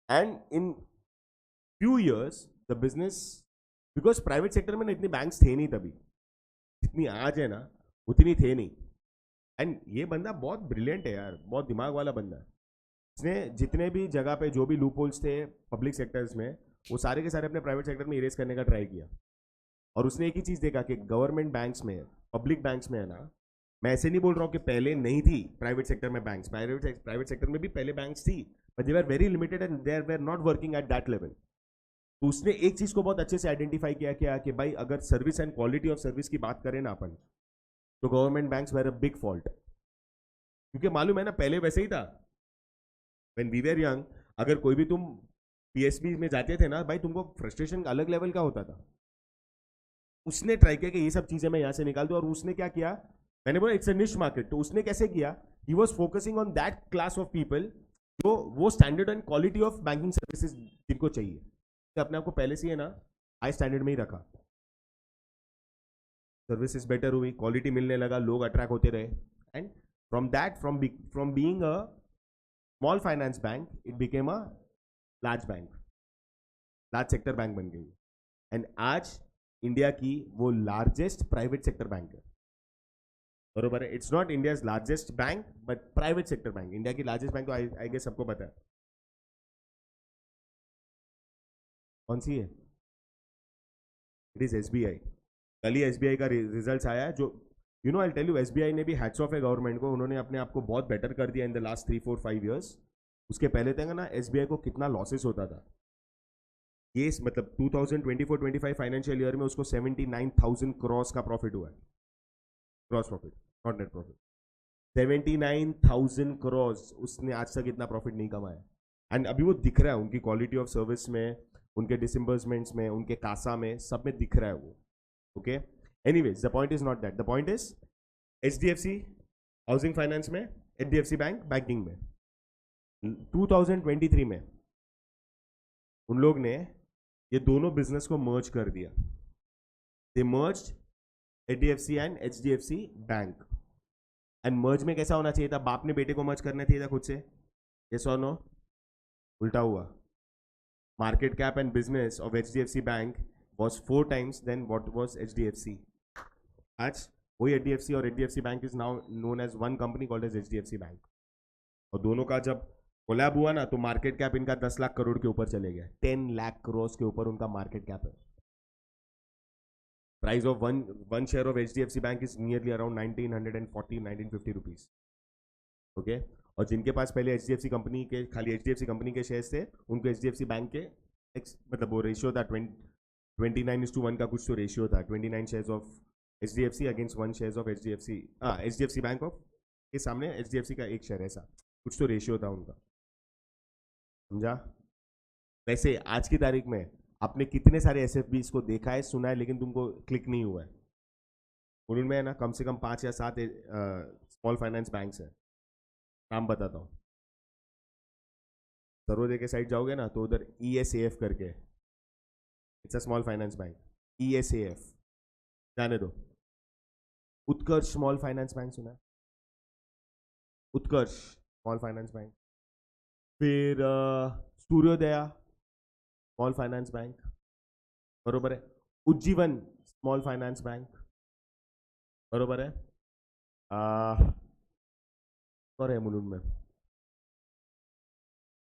and in few years the business, because private sector में ना इतनी बैंक्स थे नहीं तभी, जितनी आज है ना उतनी थे नहीं। एंड ये बंदा बहुत ब्रिलियंट है यार, बहुत दिमाग वाला बंदा है। इसने जितने भी जगह पे जो भी लूप होल्स थे पब्लिक सेक्टर्स में, वो सारे के सारे अपने प्राइवेट सेक्टर में इरेज करने का ट्राई किया। और उसने एक ही चीज देखा कि गवर्नमेंट बैंक्स में, पब्लिक बैंक्स में है ना, मैं ऐसे नहीं बोल रहा हूँ कि पहले नहीं थी प्राइवेट सेक्टर में बैंक्स, प्राइवेट सेक्टर में भी पहले बैंक्स थी, but they were very limited and they were not working at that level. तो उसने एक चीज को बहुत अच्छे से आइडेंटिफाई किया क्या कि भाई अगर service and quality of service की बात करें ना अपन, तो government banks were a big fault, क्योंकि मालूम है ना पहले वैसे ही था, व्हेन वी वर यंग, अगर कोई भी तुम पीएसबी में जाते थे ना भाई, तुमको फ्रस्ट्रेशन अलग लेवल का होता था। उसने ट्राई किया कि ये सब चीजें मैं यहां से निकाल दूं, और उसने क्या किया, मैंने बोला इट्स अ निश मार्केट, तो उसने कैसे किया, he was focusing on that class of people जो वो standard and quality of banking services जिनको चाहिए, तो अपने आप को पहले से ही है ना हाई स्टैंडर्ड में ही रखा, सर्विसेज बेटर हुई, क्वालिटी मिलने लगा, लोग अट्रैक्ट होते रहे, and from that, from being a small finance bank it became a large bank, large sector bank बन गई, एंड आज इंडिया की वो लार्जेस्ट प्राइवेट सेक्टर बैंक है, बरोबर है। It's not India largest bank but private sector bank, India की largest bank तो आई गेस सबको पता है कौन सी है, इट इज एसबीआई। कल ही एसबीआई का रिजल्ट आया है, जो आई टेल यू, एसबीआई ने भी हैट्स ऑफ है गवर्नमेंट को, उन्होंने अपने आप को बहुत बेटर कर दिया इन द लास्ट 3-4-5 ईयर्स। उसके पहले तक ना एसबीआई को कितना लॉसेस होता था, ये मतलब 2024-25 फाइनेंशियल ईयर में उसको 79,000 क्रॉस का प्रॉफिट हुआ है, cross profit not net profit, 79,000 cross, उसने आज तक इतना प्रॉफिट नहीं कमाया। एंड अभी वो दिख रहा है उनकी क्वालिटी ऑफ सर्विस में, उनके डिसइंबर्समेंट्स में, उनके कासा में, सब में दिख रहा है वो, okay. Anyways the point is not that, the point is HDFC housing finance में, एचडीएफसी बैंक बैंकिंग में, 2023 में उन लोग ने ये दोनों बिजनेस को मर्ज कर दिया, they merged HDFC and HDFC bank. And merge में कैसा होना चाहिए था, बाप ने बेटे को मर्ज करना चाहिए था खुद से, यस और नो, उल्टा हुआ। Market cap and business of HDFC bank was 4 times than what was HDFC. आज वही HDFC और HDFC bank is now known as one company called as HDFC Bank. और दोनों का जब कोलैब हुआ ना तो मार्केट कैप इनका 10 लाख करोड़ के ऊपर चले गया, 10 लाख करोड़ के ऊपर उनका मार्केट कैप है. Price of one share of HDFC bank is nearly around 1940 rupees. Okay. और जिनके पास पहले HDFC कंपनी के खाली HDFC कंपनी के शेयर्स थे उनको HDFC बैंक के मतलब वो रेशियो था 29:1 का कुछ तो रेशियो था. 29 shares of HDFC against 1 shares of HDFC bank of के सामने HDFC का एक शेयर, ऐसा कुछ तो रेशियो था उनका. समझा. वैसे आज की तारीख में आपने कितने सारे SFBs को देखा है, सुना है, लेकिन तुमको क्लिक नहीं हुआ है. उनमें है ना कम से कम 5 या 7 स्मॉल फाइनेंस बैंक्स है. नाम बताता हूँ. सर्वोदय के साइड जाओगे ना तो उधर ESAF करके, it's a small finance bank. ESAF जाने दो. उत्कर्ष स्मॉल फाइनेंस बैंक सुना है? उत्कर्ष स्मॉल फाइनेंस बैंक. फिर सूर्योदया स्मॉल फाइनेंस बैंक, बरोबर है. उज्जीवन स्मॉल फाइनेंस बैंक, बरोबर है. और है मुलुंड में,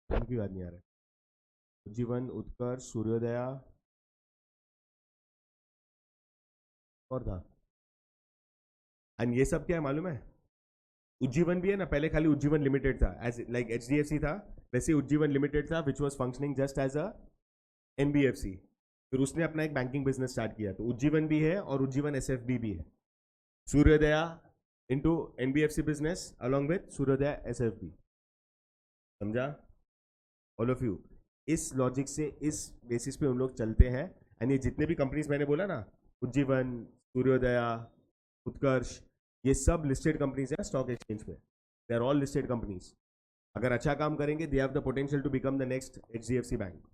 उनकी बात नहीं आ रहा है. उज्जीवन, उत्कर्ष, सूर्योदया और था. एंड ये सब क्या है मालूम है? उज्जीवन भी है ना, पहले खाली उज्जीवन लिमिटेड था, एज लाइक HDFC था वैसे उज्जीवन लिमिटेड था, which was functioning just as a NBFC. फिर उसने अपना एक बैंकिंग बिजनेस स्टार्ट किया, तो उज्जीवन भी है और उज्जीवन SFB भी है. Suryoday into NBFC business along with Suryoday SFB. समझा ऑल ऑफ यू? इस लॉजिक से, इस बेसिस पे उन लोग चलते हैं. एंड ये जितने भी कंपनीज मैंने बोला ना, उज्जीवन, सूर्योदया, उत्कर्ष, ये सब लिस्टेड कंपनीज है स्टॉक एक्सचेंज पे. They are all listed companies. अगर अच्छा काम करेंगे they have the potential to become the next HDFC bank.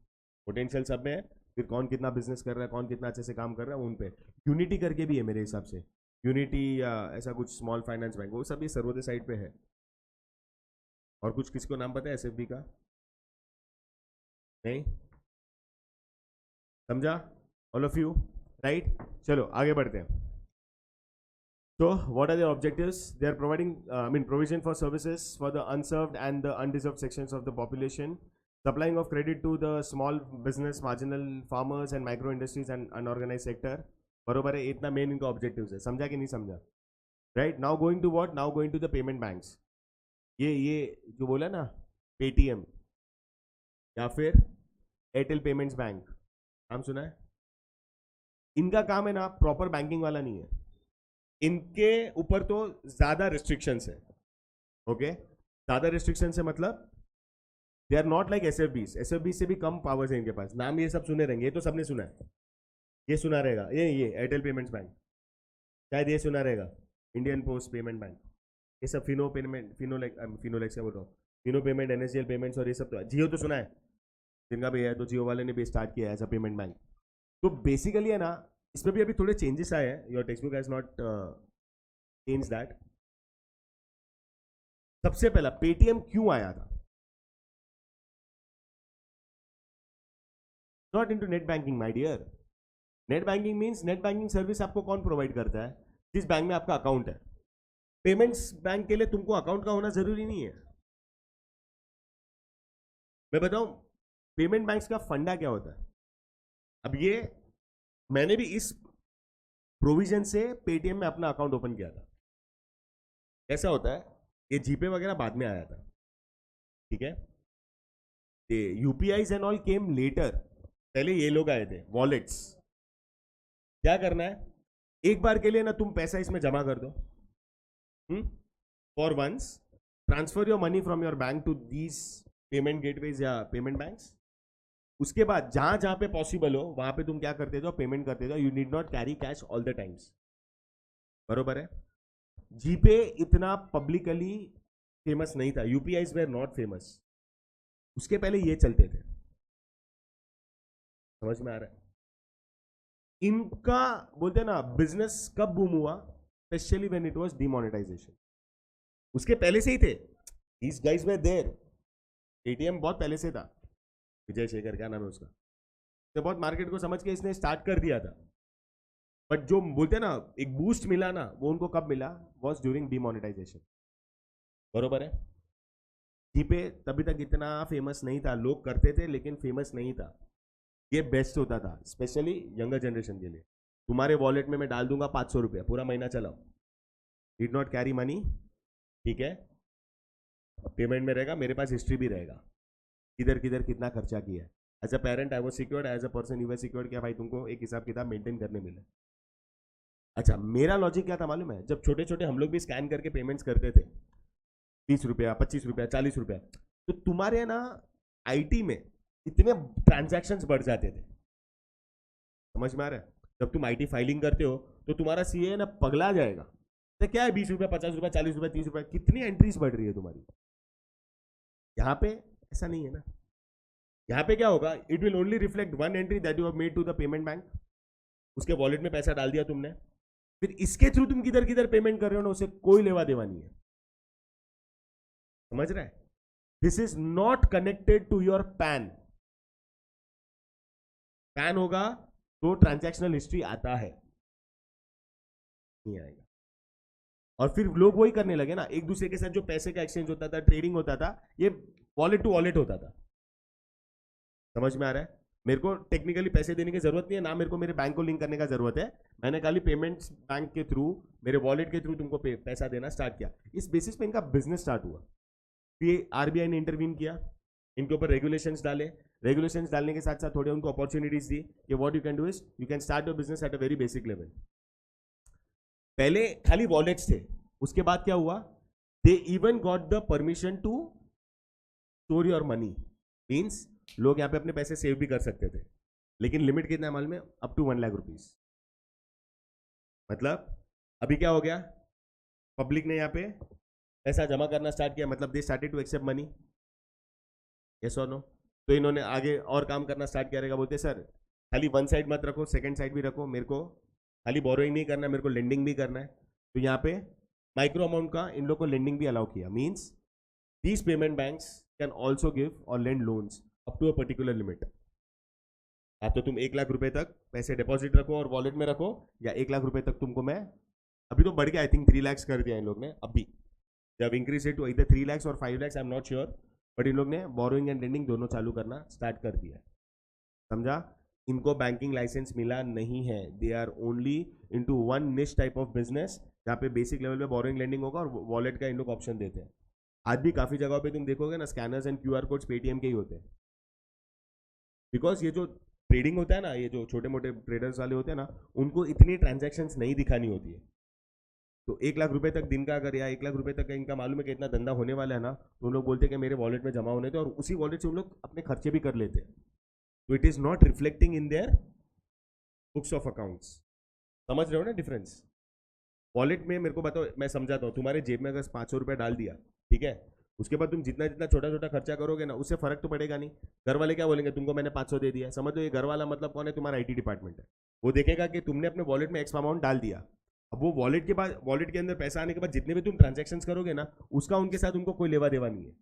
Potential सब में है. फिर कौन कितना बिजनेस कर रहा है, कौन कितना अच्छे से काम कर रहा है, उन पे. यूनिटी करके भी है मेरे हिसाब से, यूनिटी या ऐसा कुछ स्मॉल फाइनेंस बैंक, वो सब ये सर्वोदय साइड पे है. और कुछ किसको नाम पता है SFB का? नहीं समझा ऑल ऑफ यू? राइट. चलो आगे बढ़ते हैं. So, what are their objectives? They are providing, provision for services for the unserved and the undeserved sections of the population, supplying of credit to the small business, marginal farmers and micro industries and unorganized sector. बरोबर है. इतना main इनका objectives है. समझा कि नहीं समझा? Right. Now going to what? Now going to the payment banks. ये जो बोला ना, पेटीएम या फिर एयरटेल पेमेंट्स बैंक, नाम सुना है? इनका काम है ना प्रॉपर बैंकिंग वाला नहीं है. इनके ऊपर तो ज्यादा रिस्ट्रिक्शंस है. ओके. ज्यादा रिस्ट्रिक्शंस है मतलब they are not like SFB से भी कम पावर्स है इनके पास. नाम ये सब सुने रहेंगे, ये तो सबने सुना है. ये सुना रहेगा, ये एयरटेल पेमेंट्स बैंक, शायद ये सुना रहेगा. इंडियन पोस्ट पेमेंट बैंक, ये सब फिनो पेमेंट, फिनोलेक्स से बोल रहा हूँ, फिनो पेमेंट, NSDL पेमेंट्स और ये सब. तो जियो तो सुना है, जिनका भी है, तो जियो वाले ने भी स्टार्ट किया है एज अ पेमेंट बैंक. तो बेसिकली है ना, इसमें भी अभी थोड़े चेंजेस आए हैं. Your text book has not change that. सबसे पहला पेटीएम क्यों आया था? Not into net banking my dear. Net banking means net banking service आपको कौन प्रोवाइड करता है? जिस बैंक में आपका अकाउंट है. पेमेंट्स बैंक के लिए तुमको अकाउंट का होना जरूरी नहीं है. मैं बताऊं पेमेंट बैंक्स का फंडा क्या होता है. अब ये मैंने भी इस प्रोविजन से पेटीएम में अपना अकाउंट ओपन किया था. कैसा होता है, ये जीपे वगैरह बाद में आया था, ठीक है. ये यूपीआईज एंड ऑल केम लेटर. पहले ये लोग आए थे वॉलेट्स. क्या करना है, एक बार के लिए ना तुम पैसा इसमें जमा कर दो, for once transfer your money from your bank to these payment gateways या पेमेंट बैंक्स. उसके बाद जहां जहां पे पॉसिबल हो वहां पे तुम क्या करते जाओ, पेमेंट करते जाओ. You need not carry cash all the times. बरोबर है. जीपे इतना पब्लिकली फेमस नहीं था. यूपीआईज वेर नॉट फेमस. उसके पहले ये चलते थे. समझ में आ रहा है? इनका बोलते ना बिजनेस कब बूम हुआ? Specially when it was demonetisation. उसके पहले से ही थे. These guys were there. ATM बहुत पहले से था. विजय शेखर, क्या नाम है उसका, तो बहुत मार्केट को समझ के इसने स्टार्ट कर दिया था. बट जो बोलते ना एक बूस्ट मिला ना, वो उनको कब मिला? Was during demonetisation. बरोबर है. जीपे तभी तक इतना फेमस नहीं था, लोग करते थे लेकिन फेमस नहीं था। ये बेस्ट होता था स्पेशली यंगर जनरेशन के लिए। तुम्हारे वॉलेट में मैं डाल दूंगा 500 रुपया, पूरा महीना चलाओ, डिड नॉट कैरी मनी, ठीक है, पेमेंट में रहेगा, मेरे पास हिस्ट्री भी रहेगा किधर किधर कितना खर्चा किया है। As a parent I was secured, as a person you were secured, क्या भाई तुमको एक हिसाब किताब मेंटेन करने मिले। अच्छा, मेरा लॉजिक क्या था मालूम है? जब छोटे छोटे हम लोग भी स्कैन करके पेमेंट्स करते थे, 20 रुपया, 25 रुपया, 40 रुपया, तो तुम्हारे ना आईटी में इतने ट्रांजैक्शंस बढ़ जाते थे। समझ में आ रहा है? जब तुम आईटी फाइलिंग करते हो तो तुम्हारा सीए ना पगला जाएगा, तो क्या है 20 रुपया, 50 रुपया, 40 रुपया, 30 रुपया, कितनी एंट्रीज बढ़ रही है तुम्हारी। यहाँ पे ऐसा नहीं है ना। यहाँ पे क्या होगा, it will only reflect one entry that you have made to the payment bank. उसके वॉलेट में पैसा डाल दिया तुमने, फिर इसके थ्रू तुम किधर किधर पेमेंट कर रहे हो ना, उसे कोई लेवा देवा नहीं है। समझ रहे हैं? This is not connected to your PAN. PAN होगा तो ट्रांजैक्शनल हिस्ट्री आता है, नहीं आएगा। और फिर लोग वही करने लगे ना, एक दूसरे के साथ जो पैसे का एक्सचेंज होता था, ट्रेडिंग होता था, ये वॉलेट टू वॉलेट होता था। समझ में आ रहा है? मेरे को टेक्निकली पैसे देने की जरूरत नहीं है ना, मेरे को मेरे बैंक को लिंक करने का जरूरत है। मैंने खाली पेमेंट्स बैंक के थ्रू, मेरे वॉलेट के थ्रू तुमको पैसा देना स्टार्ट किया। इस बेसिस पे इनका बिजनेस स्टार्ट हुआ। फिर आरबीआई ने इंटरवीन किया, इनके ऊपर रेगुलेशंस डाले। रेगुलेशंस डालने के साथ साथ थोड़े उनको अपॉर्चुनिटीज दी कि what you can do is you can start your business at a very basic level. पहले खाली वॉलेट्स थे, उसके बाद क्या हुआ, they even got the permission to store your money. Means लोग यहाँ पे अपने पैसे सेव भी कर सकते थे, लेकिन लिमिट कितना है मालूम है? Up to 1 lakh rupees. मतलब अभी क्या हो गया, पब्लिक ने यहाँ पे पैसा जमा करना स्टार्ट किया, मतलब they started to accept money. Yes और नो? तो इन्होंने आगे और काम करना स्टार्ट किया रहेगा। बोलते सर खाली वन साइड मत रखो, सेकंड साइड भी रखो, मेरे को खाली बोरोइंग नहीं करना है, मेरे को लेंडिंग भी करना है। तो यहाँ पे माइक्रो अमाउंट का इन लोग को लेंडिंग भी अलाउ किया। Means these payment banks can also give or lend loans up to a particular limit. या तो तुम 1 लाख रुपए तक पैसे डिपॉजिट रखो और वॉलेट में रखो, या 1 लाख रुपए तक तुमको मैं, अभी तो बढ़ गया, आई थिंक 3 लाख कर दिया इन लोग ने अभी, जब इंक्रीज टू इधर 3 लाख और 5 लाख, आई am not sure, but in लोग ने बोरोइंग एंड लेंडिंग दोनों चालू करना स्टार्ट कर दिया। समझा? इनको बैंकिंग लाइसेंस मिला नहीं है, they are only into one niche type of business, जहाँ पे बेसिक लेवल पे बोरोइंग लेंडिंग होगा और वॉलेट का इन लोग ऑप्शन देते हैं। आज भी काफी जगहों पे तुम देखोगे ना, scanners and QR codes Paytm के ही होते हैं। बिकॉज ये जो ट्रेडिंग होता है ना, ये जो छोटे मोटे ट्रेडर्स वाले होते हैं ना, उनको इतनी ट्रांजैक्शंस नहीं दिखानी होती है। तो 1 लाख रुपए तक दिन का अगर, या 1 लाख रुपए तक इनका मालूम है कि इतना धंधा होने वाला है ना, तो उन लोग बोलते हैं कि मेरे वॉलेट में जमा होने थे, और उसी वॉलेट से उन लोग अपने खर्चे भी कर लेते हैं। तो it is not reflecting in their books of accounts. समझ रहे हो ना डिफरेंस? वॉलेट में मेरे को बताओ, मैं समझाता हूँ, तुम्हारे जेब में अगर 500 रुपया डाल दिया, ठीक है, उसके बाद तुम जितना जितना छोटा छोटा खर्चा करोगे ना, उससे फर्क तो पड़ेगा नहीं। घर वाले क्या बोलेंगे, तुमको मैंने 500 दे दिया। समझ लो ये घर वाला मतलब कौन है? तुम्हारा आईटी डिपार्टमेंट है। वो देखेगा कि तुमने अपने वॉलेट में एक्स अमाउंट डाल दिया। अब वो वॉलेट के बाद, वॉलेट के अंदर पैसा आने के बाद जितने भी तुम ट्रांजेक्शन करोगे ना, उसका उनके साथ उनको कोई लेवा देवा नहीं है।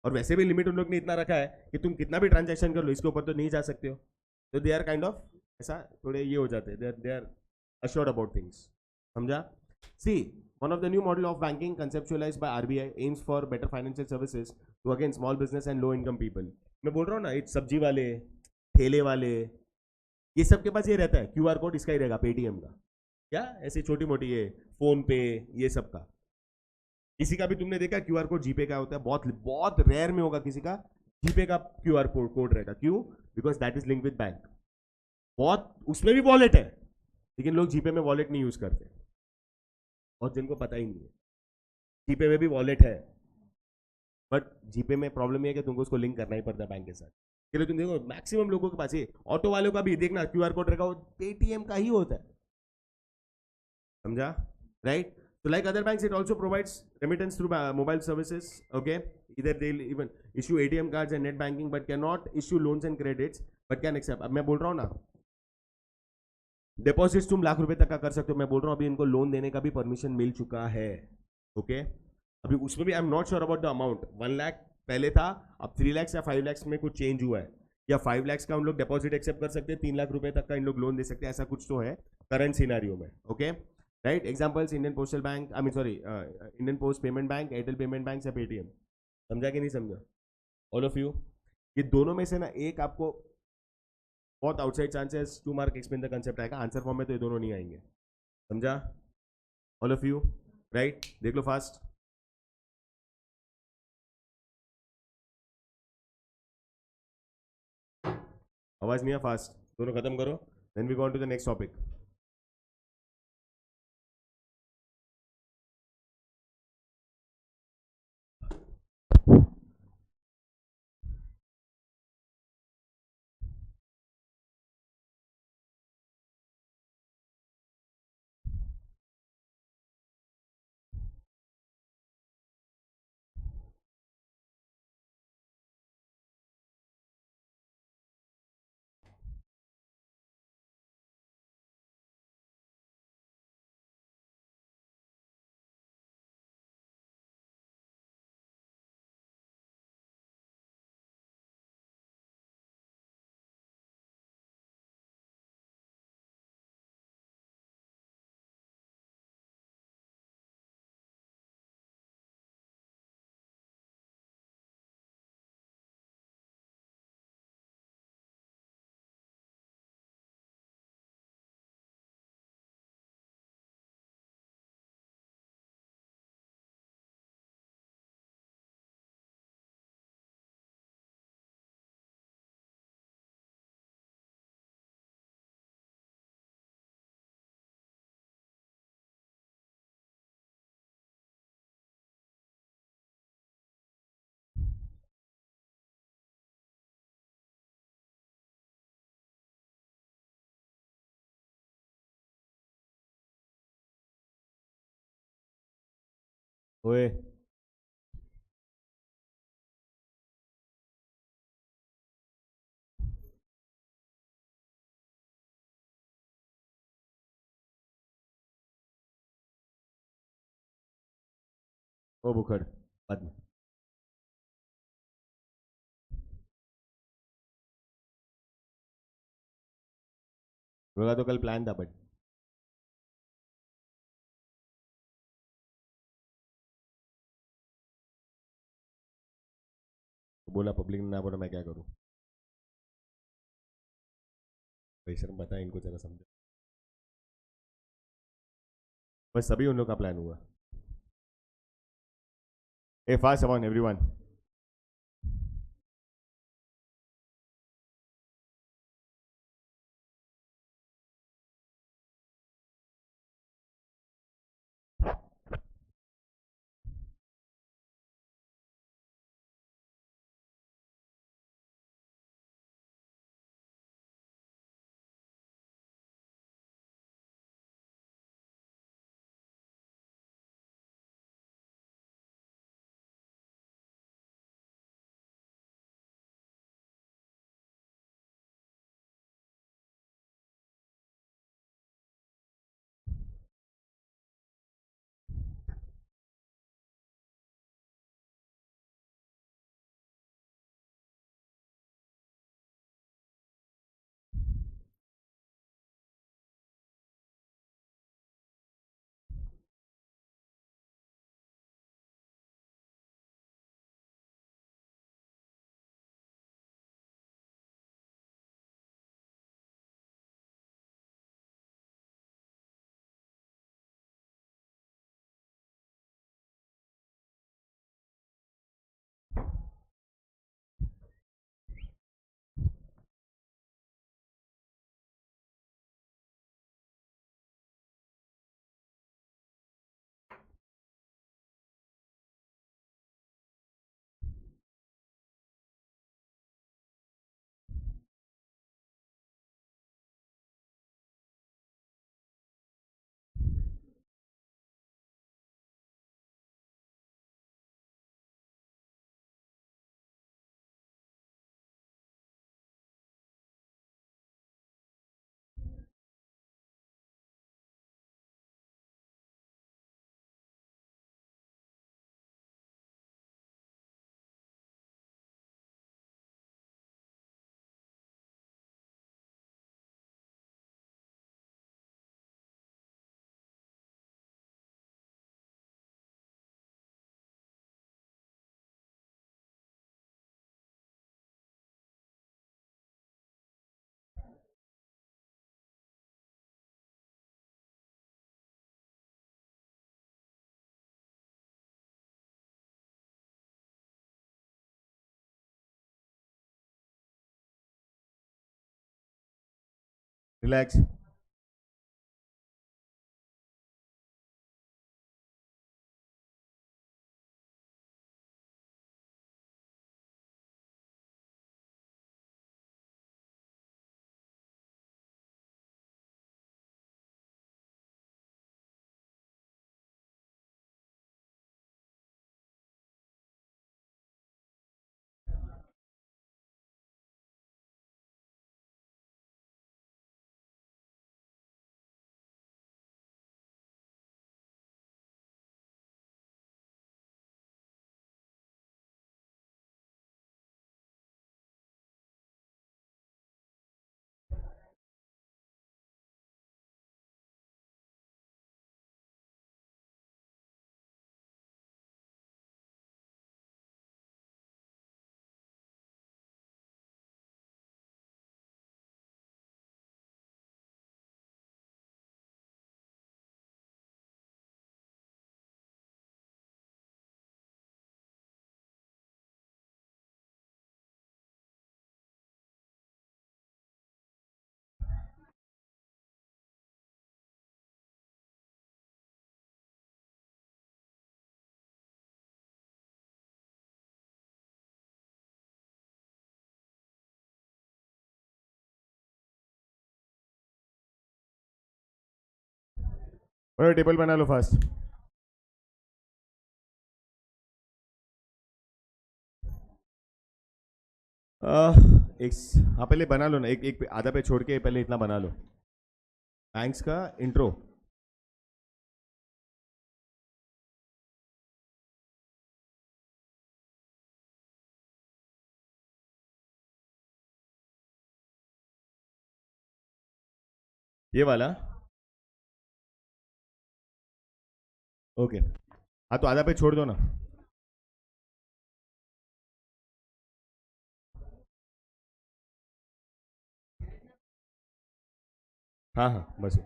और वैसे भी लिमिट उन लोग ने इतना रखा है कि तुम कितना भी ट्रांजेक्शन कर लो, इसके ऊपर तो नहीं जा सकते हो। तो दे आर काइंड ऑफ ऐसा थोड़े ये हो जाते हैं, they are assured about things. समझा? See, one of the new model of banking conceptualized by RBI aims for better financial services to again small business and low income people. मैं बोल रहा हूँ ना, ये सब्जी वाले, ठेले वाले, ये सब के पास ये रहता है क्यूआर कोड, इसका ही रहेगा पेटीएम का, क्या ऐसी छोटी मोटी ये फोन पे, ये सब का। किसी का भी तुमने देखा क्यूआर कोड जीपे का होता है? बहुत बहुत रेयर में होगा किसी का जीपे का क्यूआर कोड रहेगा। क्यों? Because that is link with bank. बहुत उसमें भी वॉलेट है, लेकिन लोग जीपे में वॉलेट नहीं यूज करते, और जिनको पता ही नहीं है जीपे में भी वॉलेट है, बट जीपे में प्रॉब्लम ये है कि तुमको उसको लिंक करना ही पड़ता है बैंक के साथ। चलिए तुम देखो मैक्सिमम लोगों के पास, ये ऑटो वालों का भी देखना क्यूआर कोड रहेगा, वो पेटीएम का ही होता है। समझा? Right? So like other banks, it also provides remittance through mobile services. Okay, either they'll even issue ATM cards and net banking, but cannot issue loans and credits, but can accept. अब मैं बोल रहा हूँ ना, deposits तुम लाख रुपए तक का कर सकते हो। मैं बोल रहा हूँ अभी इनको लोन देने का भी परमिशन मिल चुका है। ओके, अभी उसमें भी आई am not sure about the amount. 1 lakh पहले था, अब 3 लाख या 5 लाख में कुछ चेंज हुआ है, या 5 लाख का उन लोग डिपॉजिट एक्सेप्ट कर सकते हैं, 3 लाख रुपए तक का इन लोग लोन दे सकते हैं, ऐसा कुछ तो है करंट सिनेरियो में। Okay, right? Examples Indian postal bank, I mean sorry Indian post payment bank, Airtel payment bank या पेटीएम। समझा कि नहीं समझा ऑल ऑफ यू? ये दोनों में से ना एक आपको बहुत outside chances 2 mark explain the concept आएगा, आंसर फॉर्म में तो ये दोनों नहीं आएंगे। समझा ऑल ऑफ यू? राइट, देख लो फास्ट। आवाज नहीं है, फास्ट दोनों खत्म करो, then we go on to the next topic. ओए ओ बुखड़, बाद में होगा तो कल प्लान था बट बोला पब्लिक ने ना बोला, मैं क्या करूं? भाई शर्म, पता है इनको, जरा समझो। बस सभी उन लोग का प्लान हुआ। ए फास्ट अमॉन एवरीवन। रिलैक्स. बड़ो टेबल बना लो फास्ट. एक हाँ पहले बना लो ना, एक एक आधा पे छोड़ के पहले इतना बना लो. थैंक्स का इंट्रो. ये वाला. ओके. हाँ तो आधा पे छोड़ दो ना. हाँ हाँ बस.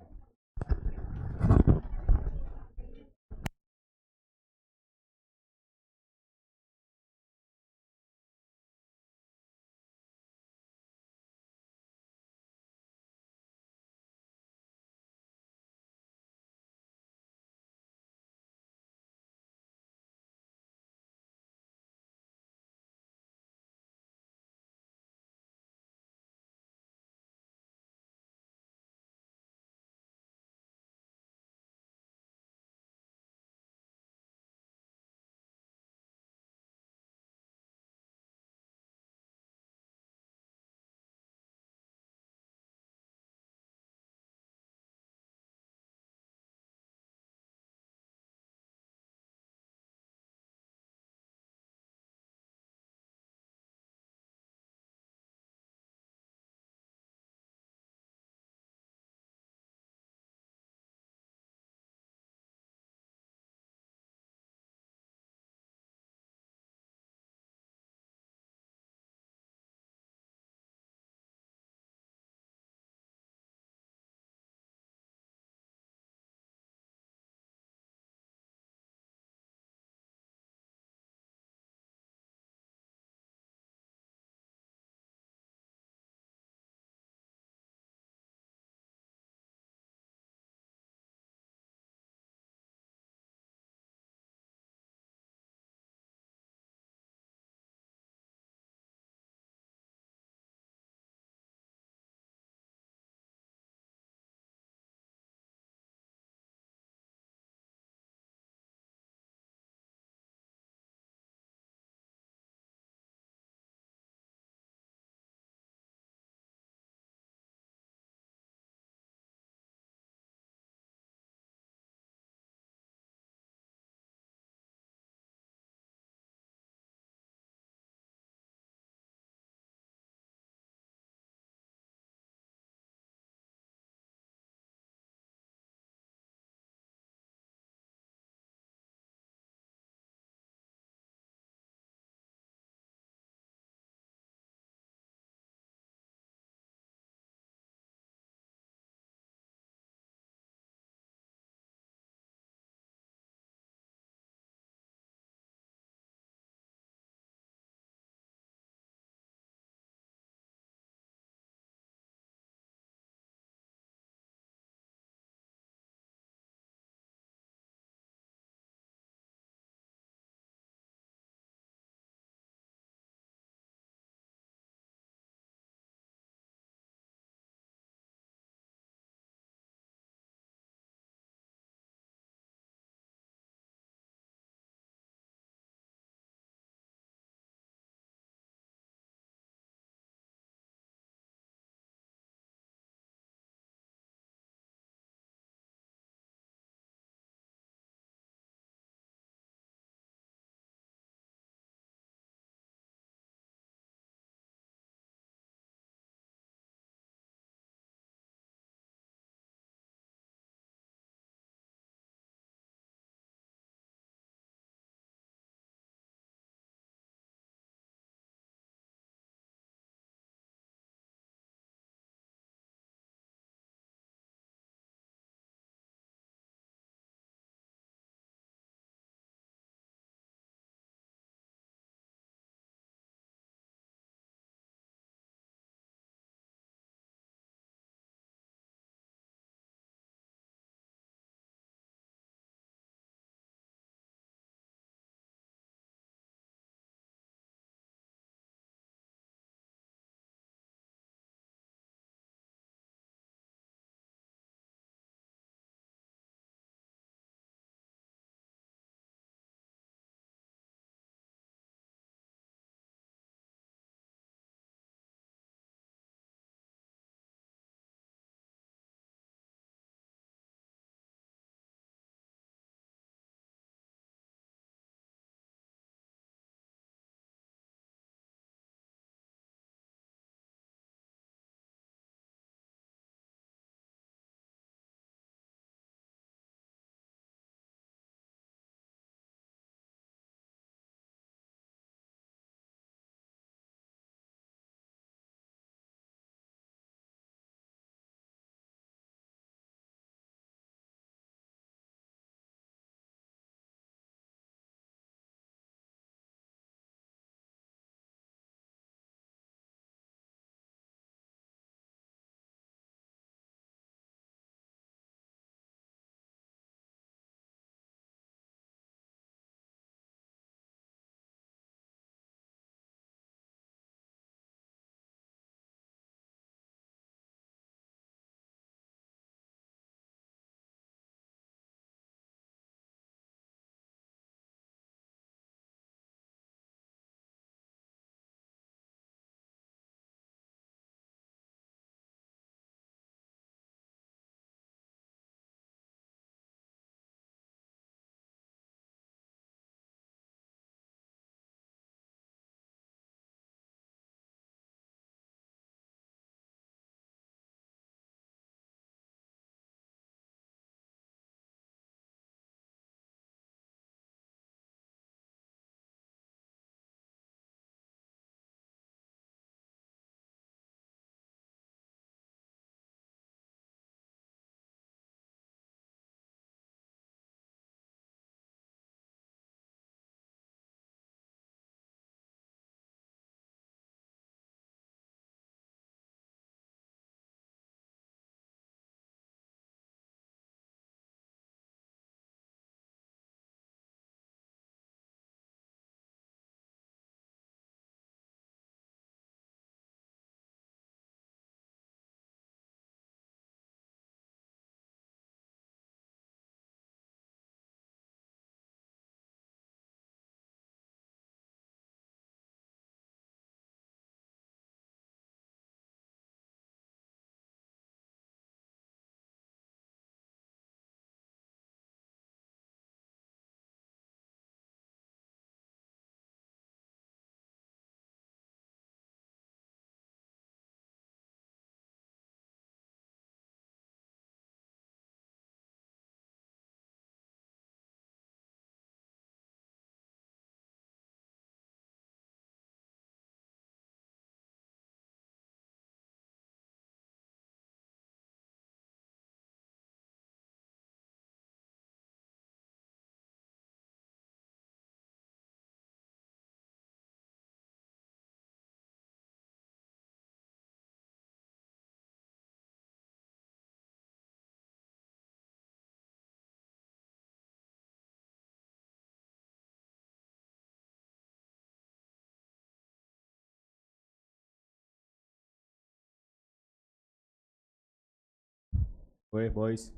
ओए बॉयज,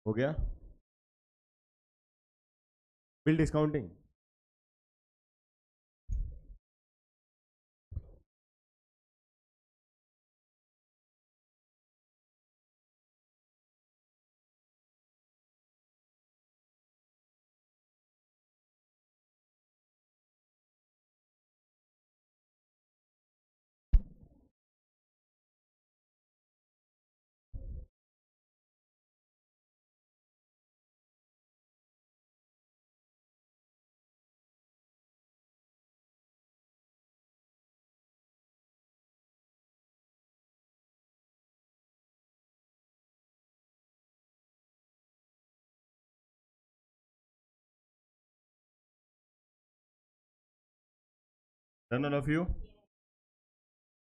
हो गया bill discounting? None of you?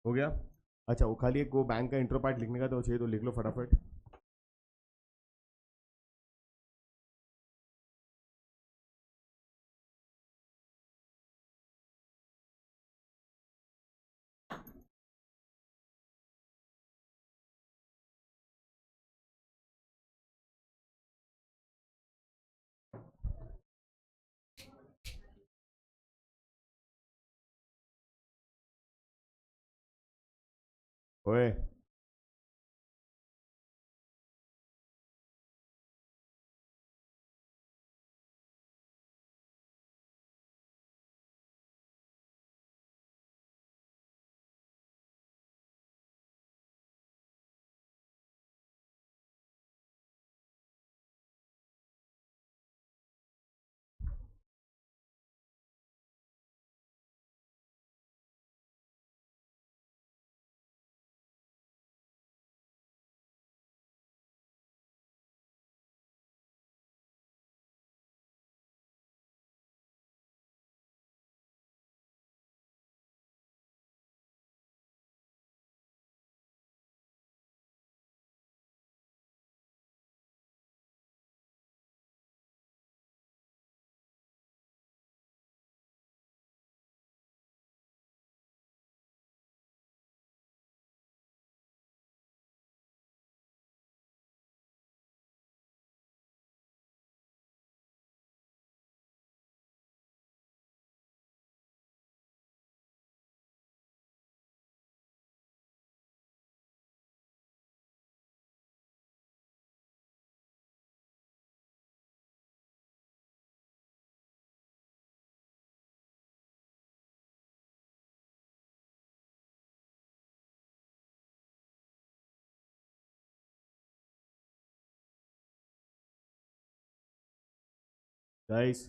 हो गया? अच्छा, वो खाली एक वो बैंक का इंट्रो पार्ट लिखने का तो चाहिए, तो लिख लो फटाफट। ओए, गाइस,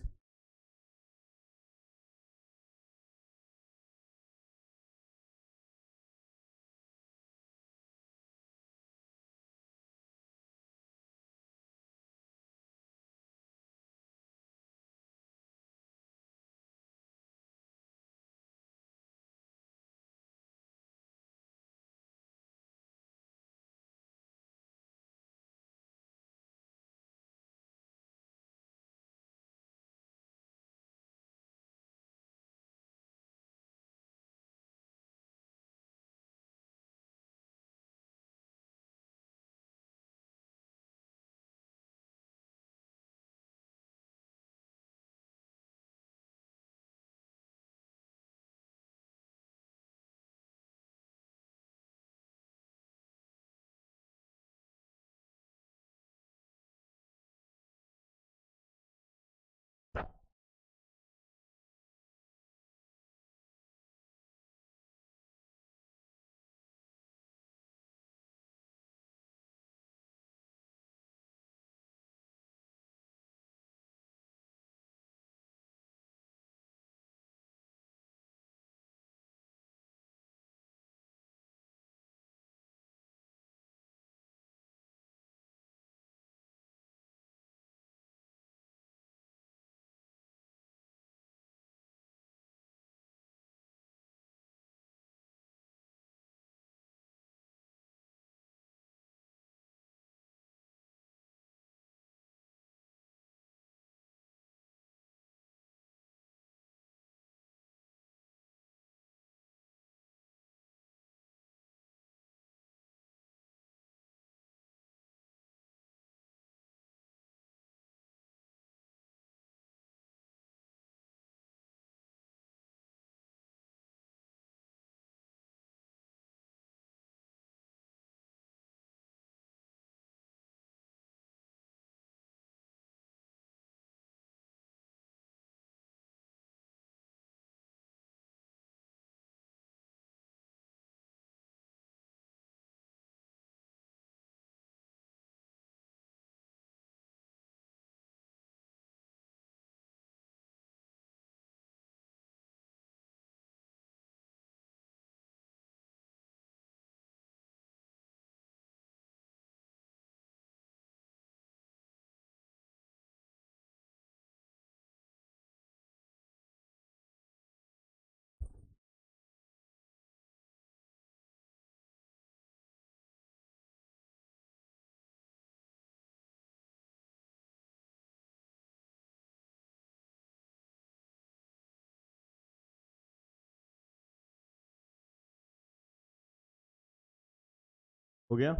हो गया?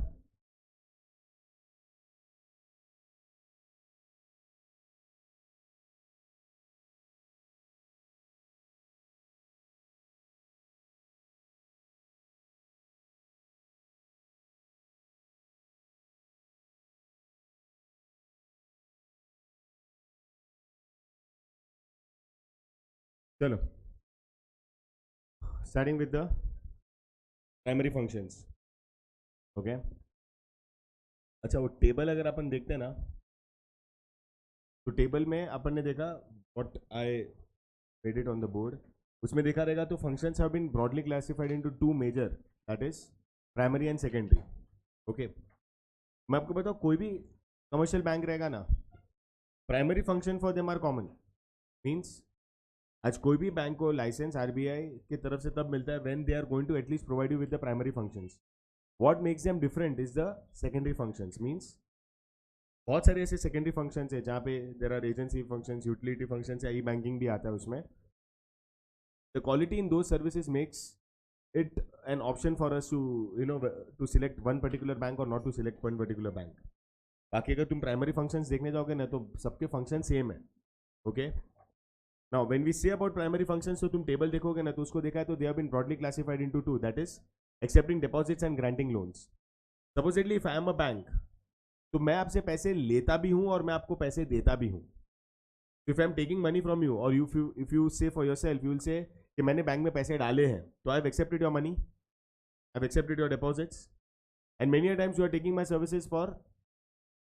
चलो, starting with the primary functions. Okay. अच्छा, वो टेबल अगर अपन देखते हैं ना, तो टेबल में अपन ने देखा what I read it on the board. उसमें देखा रहेगा तो functions have been broadly classified into two major, that is primary and secondary. Okay. मैं आपको बताऊँ, कोई भी कमर्शियल बैंक रहेगा ना, primary function for them are common. Means आज कोई भी बैंक को लाइसेंस आरबीआई की तरफ से तब मिलता है when they are going to at least provide you with the primary functions. What makes them different is the secondary functions. Means बहुत सारे ऐसे सेकेंडरी फंक्शंस है जहाँ पे there are agency functions, utility functions, या ई बैंकिंग भी आता है उसमें. The quality in those services makes it an option for us to, you know, to select one particular bank or not to select one particular bank. बाकी अगर तुम primary functions देखने जाओगे ना तो सबके फंक्शन सेम है. Okay. Now when we say about primary functions, तो तुम टेबल देखोगे ना तो उसको देखा है तो they have been broadly classified into two, that is accepting deposits and granting loans. Supposedly if I am a bank, तो मैं आपसे पैसे लेता भी हूं और मैं आपको पैसे देता भी हूं. If I am taking money from you और if you say for yourself, you will say कि मैंने बैंक में पैसे डाले हैं, तो I have accepted your money, I have accepted your deposits, and many times you are taking my services for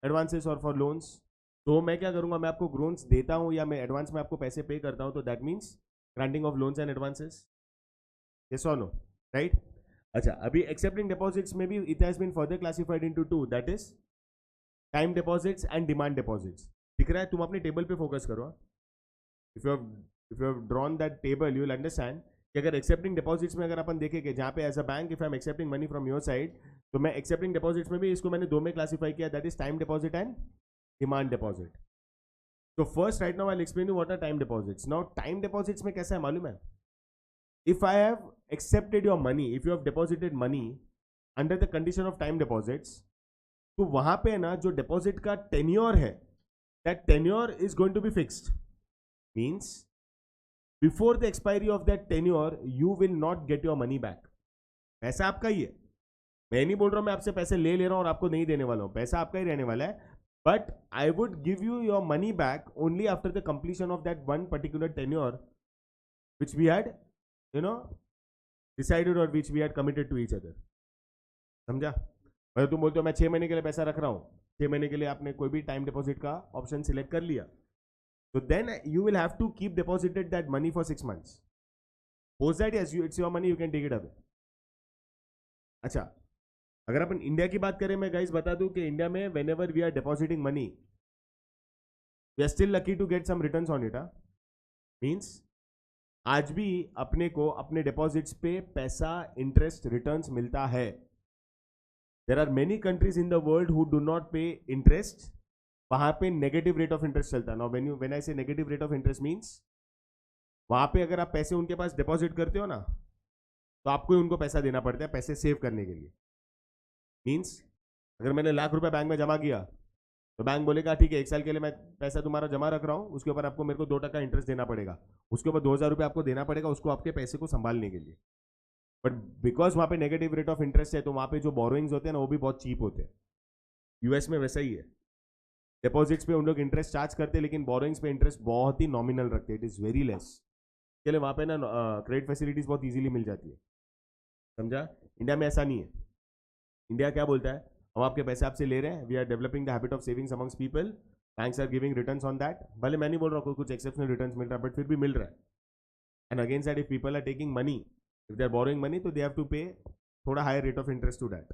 advances और for loans. तो मैं क्या करूंगा, मैं आपको लोन्स देता हूं या मैं एडवांस में आपको पैसे पे करता हूं, तो that means granting of loans and advances. Yes और नो? राइट. अच्छा, अभी एक्सेप्टिंग डिपॉजिट्स में भी it has been further classified into two, that is time deposits and demand deposits. दिख रहा है? तुम अपने टेबल पे फोकस करो. If you have drawn that table, you will understand कि अगर एक्सेप्टिंग डिपॉजिट्स में अगर अपन देखेंगे जहाँ पे as a bank if I am accepting money from your side, तो मैं एक्सेप्टिंग डिपॉजिट्स में भी इसको मैंने दो में क्लासिफाई किया, that is time deposit and demand deposit. तो first right now I will explain you what are time deposits. Now time deposits में कैसा है मालूम है? If I have accepted your money, if you have deposited money under the condition of time deposits, तो वहां पे ना जो डिपॉजिट का टेन्योर है, that tenure is going to be fixed. Means before the expiry of that tenure you will not get your money back. पैसा आपका ही है. मैं नहीं बोल रहा हूं मैं आपसे पैसे ले रहा हूं और आपको नहीं देने वाला हूं, पैसा आपका ही रहने वाला है. But I would give you your money back only after the completion of that one particular tenure which we had, you know, decided or which we had committed to each other. समझा? अगर तुम बोलते हो मैं 6 महीने के लिए पैसा रख रहा हूं, 6 महीने के लिए आपने कोई भी टाइम डिपॉजिट का ऑप्शन सिलेक्ट कर लिया, so then you will have to keep deposited that money for 6 months. Post that, yes, it's your money, you can take it away. अच्छा, अगर अपन इंडिया की बात करें, मैं गाइस बता दूं कि इंडिया में whenever we are depositing money, we are still lucky to get some returns on it. Means आज भी अपने को अपने डिपॉजिट्स पे पैसा, इंटरेस्ट, रिटर्न्स मिलता है. There are many countries in the world who do not pay interest. वहां पे नेगेटिव रेट ऑफ इंटरेस्ट चलता है. नाउ व्हेन आई से negative rate of interest means वहां पे अगर आप पैसे उनके पास डिपॉजिट करते हो ना, तो आपको ही उनको पैसा देना पड़ता है पैसे सेव करने के लिए. मींस अगर मैंने ₹1,00,000 बैंक में जमा किया, तो बैंक बोलेगा ठीक है 1 साल के लिए मैं पैसा तुम्हारा जमा रख रहा हूं, उसके ऊपर आपको मेरे को 2% इंटरेस्ट देना पड़ेगा, उसके ऊपर ₹2,000 आपको देना पड़ेगा उसको आपके पैसे को संभालने के लिए. बट बिकॉज वहां पे नेगेटिव रेट ऑफ इंटरेस्ट है, तो वहां पे जो बोरोइंग्स होते हैं ना वो भी बहुत चीप होते हैं. यूएस में वैसा ही है. डिपॉजिट्स पे उन लोग इंटरेस्ट चार्ज करते हैं, लेकिन बोरोइंग्स पे इंटरेस्ट बहुत ही नॉमिनल रखते हैं. It is very less. चले वहां पे ना क्रेडिट फैसिलिटीज बहुत इजीली मिल जाती है. समझा? इंडिया में ऐसा नहीं है. इंडिया क्या बोलता है, हम आपके पैसे आपसे ले रहे हैं, we are developing the habit of savings amongst people, banks are giving returns on that. भले मैं नहीं बोल रहा हूँ कुछ एक्सेप्शनल रिटर्न्स मिल रहा है, बट फिर भी मिल रहा है. And against that if people are taking money, if they are borrowing money, तो दे हैव टू पे थोड़ा higher rate of interest to that.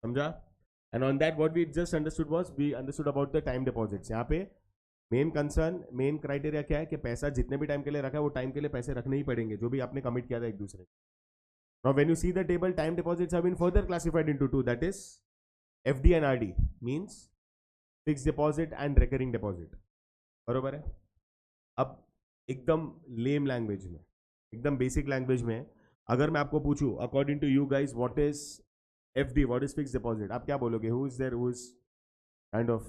समझा? And on that what we just understood was we understood about the time deposits. यहाँ पे main concern, main criteria क्या है कि पैसा जितने भी टाइम के लिए रखा है वो टाइम के लिए पैसे रखने ही पड़ेंगे जो भी आपने कमिट किया था एक दूसरे. Now when you see the table, time deposits have been further classified into two, that is FD and RD, means fixed deposit and recurring deposit. बरोबर है? अब एकदम लेम लैंग्वेज में, एकदम बेसिक लैंग्वेज में अगर मैं आपको पूछूं, according to you guys what is FD, what is fixed deposit? आप क्या बोलोगे? Who is there who is kind of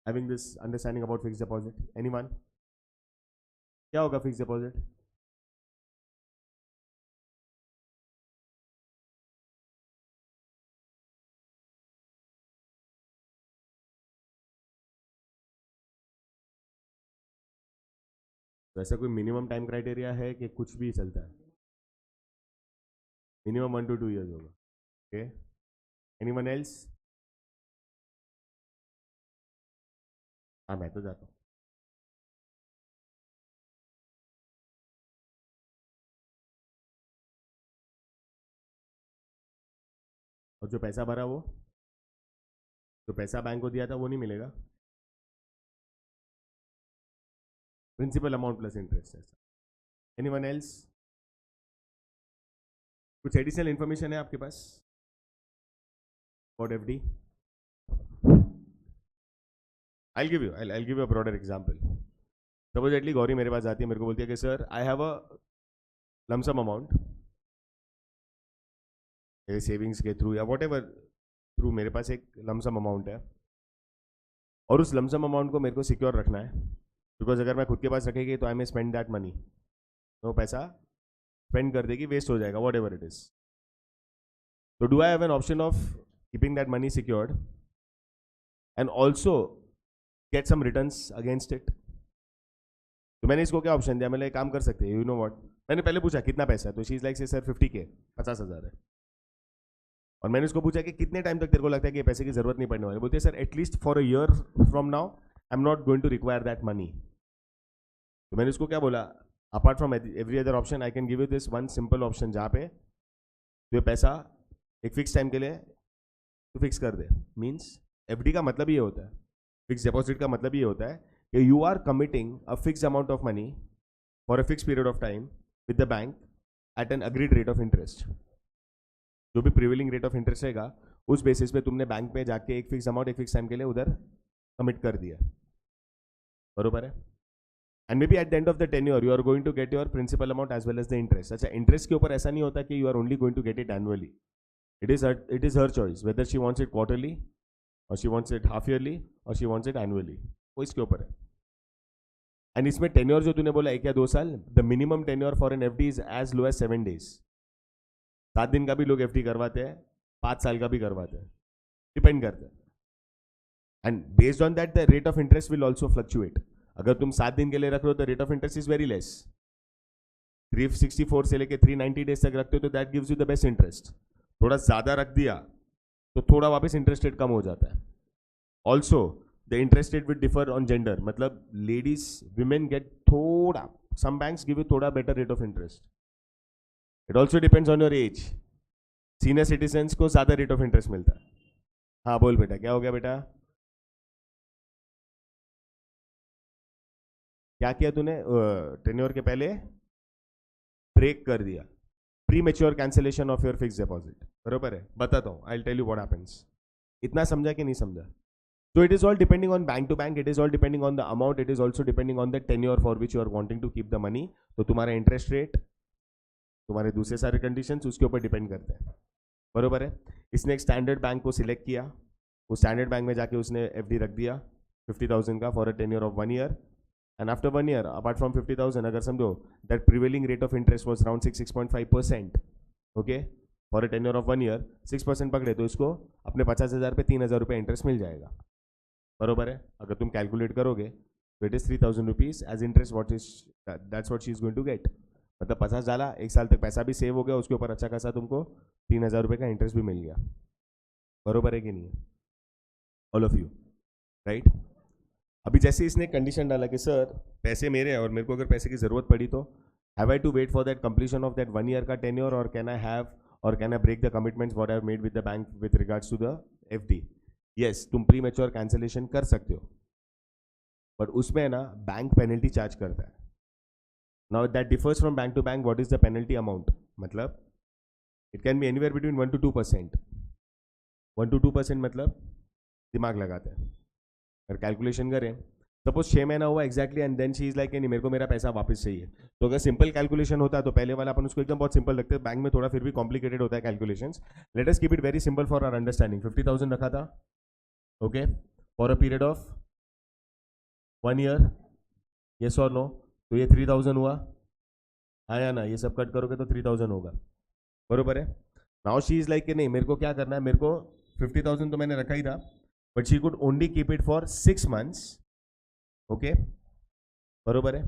having this understanding about fixed deposit? Anyone? क्या होगा fixed deposit? तो ऐसा कोई मिनिमम टाइम क्राइटेरिया है कि कुछ भी चलता है? मिनिमम 1 to 2 years होगा. Okay, anyone else? हाँ, मैं तो जाता हूँ. और जो पैसा भरा वो, जो पैसा बैंक को दिया था वो नहीं मिलेगा? Principal amount plus interest. ऐसा एनीवन एल्स? कुछ एडिशनल इन्फॉर्मेशन है आपके पास about FD? I'll give you a broader example. Supposedly Gauri मेरे पास आती है, मेरे को बोलती है कि sir I have a lumpsum amount, मेरे सेविंग्स के थ्रू या वॉट एवर थ्रू मेरे पास एक लमसम अमाउंट है, और उस लमसम अमाउंट को मेरे को सिक्योर रखना है, बिकॉज अगर मैं खुद के पास रखेगी तो I may spend that money, तो पैसा स्पेंड कर देगी, वेस्ट हो जाएगा, वॉट एवर इट इज. तो do I have an option of keeping that money secured and also get some returns against it? तो मैंने इसको क्या ऑप्शन दिया, मैंने एक काम कर सकते हैं, यू नो व्हाट, मैंने पहले पूछा कितना पैसा है, तो शी इज लाइक से सर 50K, 50,000 है. और मैंने उसको पूछा कि कितने टाइम तक तेरे को लगता है कि पैसे की जरूरत नहीं पड़ने वाली? बोलते हैं sir at least for a year from now I am not going to require that money. तो मैंने उसको क्या बोला, apart from every other option I can give you this one simple option, जहाँ पे तो पैसा एक फिक्स टाइम के लिए तो फिक्स कर दे. मीन्स एफडी का मतलब ये होता है, फिक्स डिपॉजिट का मतलब ये होता है कि you are committing a fix amount of money for a fix period of time with the bank at an agreed rate of interest. जो भी प्रिवेलिंग रेट ऑफ इंटरेस्ट रहेगा उस बेसिस पे तुमने बैंक में जाके एक फिक्स अमाउंट एक फिक्स टाइम के लिए उधर कमिट कर दिया, बरोबर है. And may be at the end of the tenure you are going to get your principal amount as well as the interest. अच्छा, इंटरेस्ट के ऊपर ऐसा नहीं होता कि you are only going to get it annually. It is her choice whether she wants it quarterly और she wants it half yearly और she wants it annually, वो इसके ऊपर है. एंड इसमें टेन्योर जो तूने बोला 1 या 2 साल, the minimum tenure for an FD is as low as 7 days. 7 दिन का भी लोग एफडी करवाते हैं, 5 साल का भी करवाते हैं, डिपेंड करता है. And based on that the rate of interest will also fluctuate. अगर तुम 7 दिन के लिए रख रहे हो तो rate of interest is very less. 364 से लेके 390 डेज तक रखते हो तो that gives you the best interest. थोड़ा ज्यादा रख दिया तो थोड़ा वापस इंटरेस्ट रेट कम हो जाता है. Also the interest rate will differ on gender, मतलब लेडीज विमेन गेट थोड़ा, सम बैंक्स गिव यू थोड़ा better rate of interest. It also depends on your age. Senior citizens को ज्यादा रेट ऑफ इंटरेस्ट मिलता है. हाँ बोल बेटा, क्या हो गया बेटा? क्या किया तूने? टेन्योर के पहले ब्रेक कर दिया, pre mature cancellation of your fix deposit, बरोबर है. बताता हूँ, I will tell you what happens. इतना समझा कि नहीं समझा? So it is all depending on bank to bank, it is all depending on the amount, it is also depending on the tenure for which you are wanting to keep the money. तो तुम्हारा interest rate, तुम्हारे दूसरे सारे conditions उसके ऊपर depend करते हैं, बरोबर है. इसने एक स्टैंडर्ड बैंक को सिलेक्ट किया, वो स्टैंडर्ड बैंक में जाके उसने एफडी रख दिया 50,000 का for a tenure of 1 year. And after 1 year apart from 50,000 अगर समझो that prevailing rate of interest was around 6.5%, okay, for a tenure of 1 year 6% पकड़े तो इसको अपने 50,000 पे 3,000 रुपये इंटरेस्ट मिल जाएगा, बरोबर है. अगर तुम कैलकुलेट करोगे तो it is 3,000 rupees as interest, what is that's what she is going to get. मतलब 50 डाला, 1 साल तक पैसा भी सेव हो गया, उसके ऊपर अच्छा खासा तुमको 3,000 रुपये का इंटरेस्ट भी मिल गया, बरोबर है कि नहीं? All of you, right. अभी जैसे इसने कंडीशन डाला कि सर पैसे मेरे हैं और मेरे को अगर पैसे की जरूरत पड़ी तो have I to wait for that completion of that 1 year का टेन्योर, और कैन आई हैव और can I break the commitments what I have made with the bank with regards to the FD. Yes, तुम pre mature cancellation कर सकते हो, but उसमें ना बैंक पेनल्टी चार्ज करता है. Now that differs from bank to bank. What is the penalty amount? मतलब it can be anywhere between 1 to 2%. 1 to 2% मतलब दिमाग लगाते हैं. अगर कैलकुलेशन करें सपोज 6 महीना हुआ exactly and then she is like नहीं मेरे को मेरा पैसा वापस चाहिए, तो अगर सिंपल कैलकुलेशन होता है तो पहले वाला अपन उसको एकदम बहुत सिंपल रखते हैं, बैंक में थोड़ा फिर भी कॉम्प्लिकेटेड होता है calculations. Let us keep it very simple for our understanding. 50,000 रखा था, okay, for a period of 1 year, yes और नो. तो ये 3,000 हुआ, आया ना, ये सब कट करोगे तो 3,000 होगा, बरोबर है. नाउ शी इज लाइक कि नहीं मेरे को क्या करना है, मेरे को 50,000 तो मैंने रखा ही था, but she could only keep it for 6 months, okay, बरोबर है.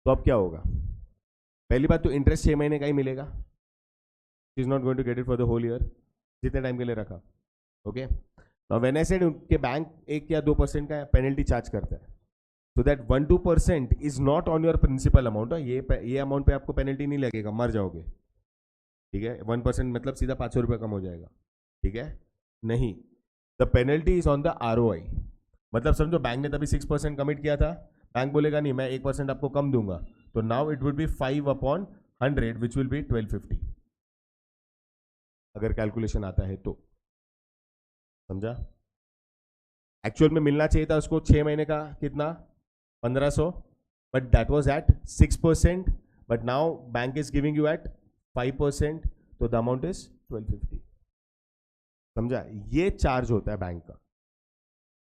तो अब क्या होगा, पहली बात तो इंटरेस्ट 6 महीने का ही मिलेगा, she is not going to get it for the whole year, जितने टाइम के लिए रखा, okay. Now when I said उनके बैंक 1 या 2% का पेनल्टी चार्ज करता है, so that 1-2% is not on your principal amount. ये अमाउंट पे आपको पेनल्टी नहीं लगेगा, मर जाओगे, ठीक है. 1% मतलब सीधा 500 रुपये कम हो जाएगा, ठीक है. नहीं, the penalty is on the ROI. मतलब समझो बैंक ने तभी 6% कमिट किया था, बैंक बोलेगा नहीं मैं 1% आपको कम दूंगा, तो now it would be 5/100 which will be 1250, अगर कैलकुलेशन आता है तो. समझा. एक्चुअल में मिलना चाहिए था उसको 6 महीने का कितना, 1500, but that was at 6%, but now bank is giving you at 5%, तो the amount is 1250. समझा. ये चार्ज होता है बैंक का.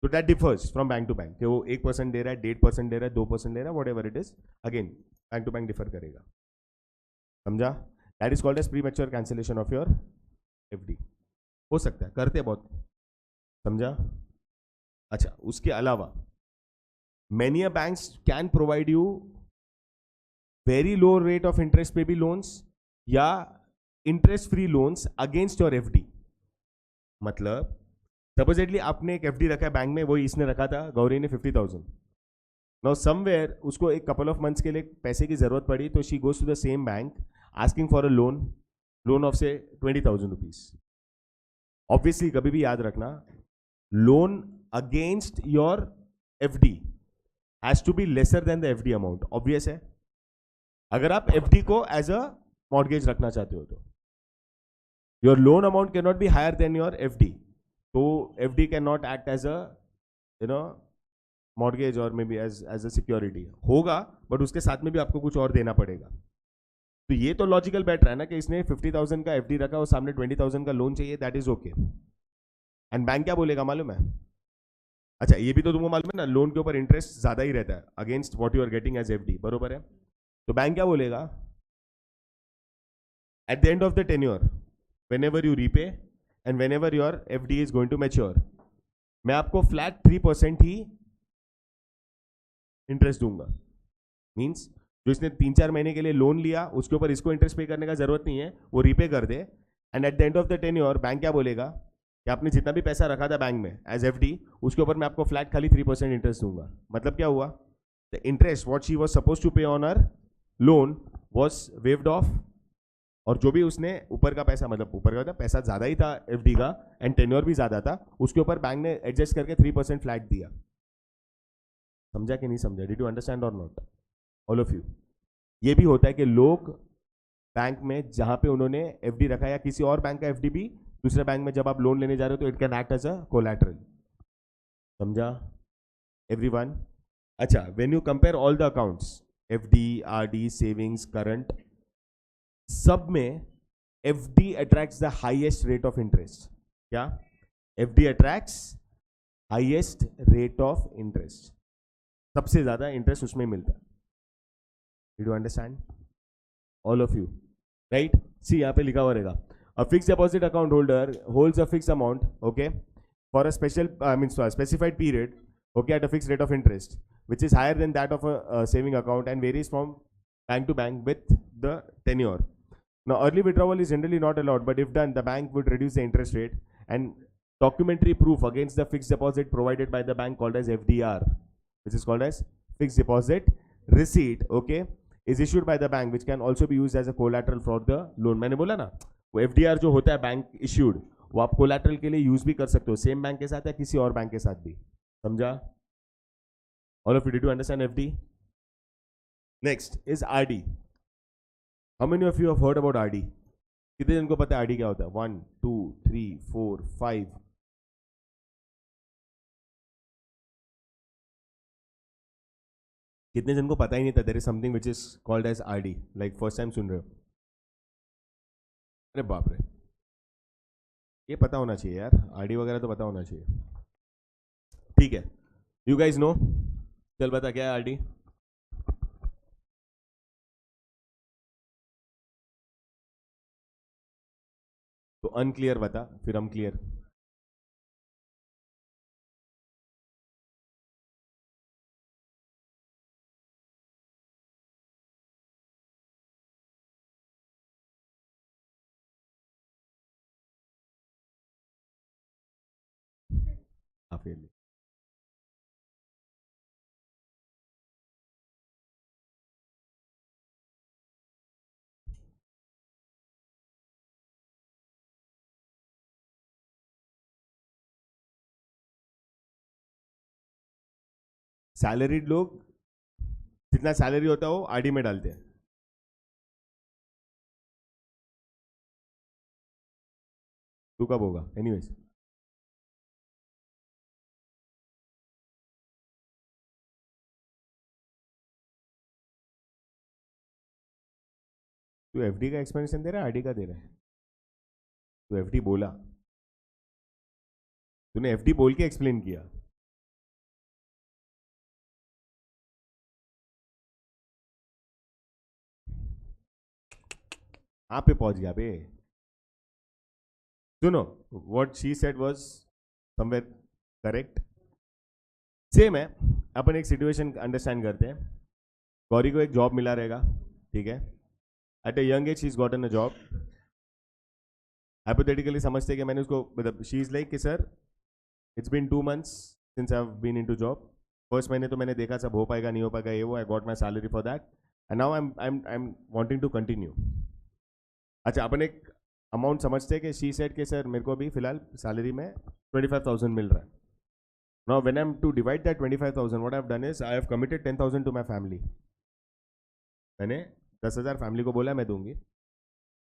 तो that differs from bank to bank, कि वो 1% दे रहा है, 1.5% दे रहा है, 2% दे रहा है, whatever it is, again bank to bank differ करेगा. समझा. That is called as pre mature cancellation of your FD. हो सकता है, करते बहुत. समझा. अच्छा, उसके अलावा many a banks can provide you very low rate of interest पे भी loans या interest free loans against your FD. मतलब सपोजिटली आपने एक FD रखा है बैंक में, वही इसने रखा था, गौरी ने 50,000. नाउ समवेयर उसको एक कपल ऑफ मंथ्स के लिए पैसे की जरूरत पड़ी, तो she goes to the same bank asking for a loan of say 20,000 rupees. Obviously कभी भी याद रखना, loan against your FD has to be lesser than the FD amount. Obvious है. अगर आप FD को एज अ मॉर्गेज रखना चाहते हो तो your loan amount can not be higher than your FD. तो FD can not act as a mortgage और may be as a security. होगा बट उसके साथ में भी आपको कुछ और देना पड़ेगा. तो ये तो लॉजिकल बैठ रहा है ना कि इसने 50,000 का FD रखा और सामने 20,000 का लोन चाहिए, that is okay. And bank क्या बोलेगा मालूम है. अच्छा, ये भी तो तुमको मालूम है ना, लोन के ऊपर इंटरेस्ट ज्यादा ही रहता है against what you are getting as FD, बरोबर है. तो बैंक क्या बोलेगा, at the end of the tenure whenever you repay and whenever your FD is going to mature, मैं आपको फ्लैट 3% ही इंटरेस्ट दूंगा. मींस जो इसने 3-4 महीने के लिए लोन लिया उसके ऊपर इसको इंटरेस्ट पे करने का जरूरत नहीं है, वो रीपे कर दे. And at the end of the tenure bank क्या बोलेगा कि आपने जितना भी पैसा रखा था बैंक में एज FD, उसके ऊपर मैं आपको फ्लैट खाली 3% इंटरेस्ट दूंगा. मतलब क्या हुआ, the interest what she was suppose to pay on her loan was waived off, और जो भी उसने ऊपर का पैसा, मतलब ऊपर का था पैसा ज्यादा ही था FD का एंड टेन्योर भी ज्यादा था, उसके ऊपर बैंक ने एडजस्ट करके 3% फ्लैट दिया. समझा कि नहीं समझा. डिड यू अंडरस्टैंड और नॉट, ऑल ऑफ यू. ये भी होता है कि लोग बैंक में जहां पे उन्होंने FD रखा या किसी और बैंक का FD भी दूसरे बैंक में जब आप लोन लेने जा रहे हो तो it can act as a collateral. समझा एवरीवन. अच्छा, when you compare all the accounts FD, RD, savings, current, सब में FD attracts the highest rate of interest. क्या FD attracts highest rate of interest, सबसे ज्यादा इंटरेस्ट उसमें मिलता है. Did you understand all of you, right. See यहाँ पे लिखा हुआ रहेगा, a fixed deposit account holder holds a fixed amount, okay, for a specified period, okay, at a fixed rate of interest which is higher than that of a saving account and varies from bank to bank with the tenure. Now early withdrawal is generally not allowed, but if done the bank would reduce the interest rate, and documentary proof against the fixed deposit provided by the bank called as FDR, which is called as fixed deposit receipt, okay, is issued by the bank which can also be used as a collateral for the loan. मैंने बोला ना, वो FDR जो होता है bank issued, वो आप collateral के लिए यूज भी कर सकते हो, सेम बैंक के साथ या किसी और बैंक के साथ भी. समझा. All of you, did you understand FD. Next is RD. How many of you have heard about RD. कितने जन को पता है RD क्या होता है? 1 2 3 4 5. कितने जन को पता ही नहीं था there is something which is called as RD, like first time सुन रहे हो? अरे बाप रे, ये पता होना चाहिए यार, आरडी वगैरह तो पता होना चाहिए। ठीक है, यू गाइज नो, चल बता क्या है आरडी? तो अनक्लियर बता, फिर हम क्लियर। हाँ फिर सैलरीड लोग जितना सैलरी होता है वो आरडी में डालते हैं। तू कब होगा एनीवेज? तू एफडी का एक्सप्लेनेशन दे रहा है आरडी का दे रहा है? तू एफडी बोला, तूने एफडी बोल के एक्सप्लेन किया। आप पे पहुंच गया बे। सुनो, what she said was somewhere correct. Same है, अपन एक सिचुएशन अंडरस्टैंड करते हैं। गौरी को एक जॉब मिला रहेगा, ठीक है, at a young age she is gotten a job. Hypothetically समझते कि मैंने उसको, मतलब शी इज लाइक कि sir it's been 2 months since I have been into job. First महीने तो मैंने देखा सब हो पाएगा नहीं हो पाएगा ये वो, I got my salary for that and now I am wanting to continue. अच्छा, अपन एक अमाउंट समझते हैं कि शी सेड कि सर मेरे को अभी फिलहाल सैलरी में 25,000 मिल रहा है। Now when I am to divide that 25,000, what I have done is I have committed 10,000 to my family. मैंने 10,000 फैमिली को बोला मैं दूंगी।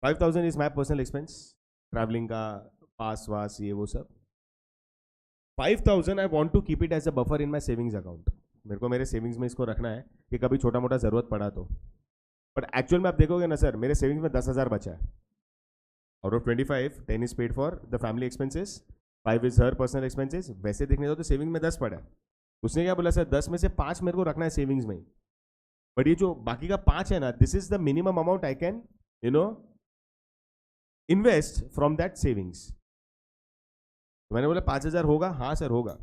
5,000 is my personal expense, travelling का, पास वास ये वो सब। 5,000 I want to keep it as a buffer in my savings account. मेरे को मेरे सेविंग्स में इसको रखना है कि कभी छोटा मोटा जरूरत पड़ा तो। बट एक्चुअल में आप देखोगे ना सर, मेरे सेविंग्स में 10,000 बचा है। Out of 25, 10 is paid for the family expenses, 5 is her personal expenses. वैसे देखने जाओ तो सेविंग में 10 पड़ा है। उसने क्या बोला, सर 10 में से 5 मेरे को रखना है सेविंग्स में। बट ये जो बाकी का 5 है ना, this is the minimum amount I can invest from that savings. तो मैंने बोला 5,000 होगा? हाँ सर होगा।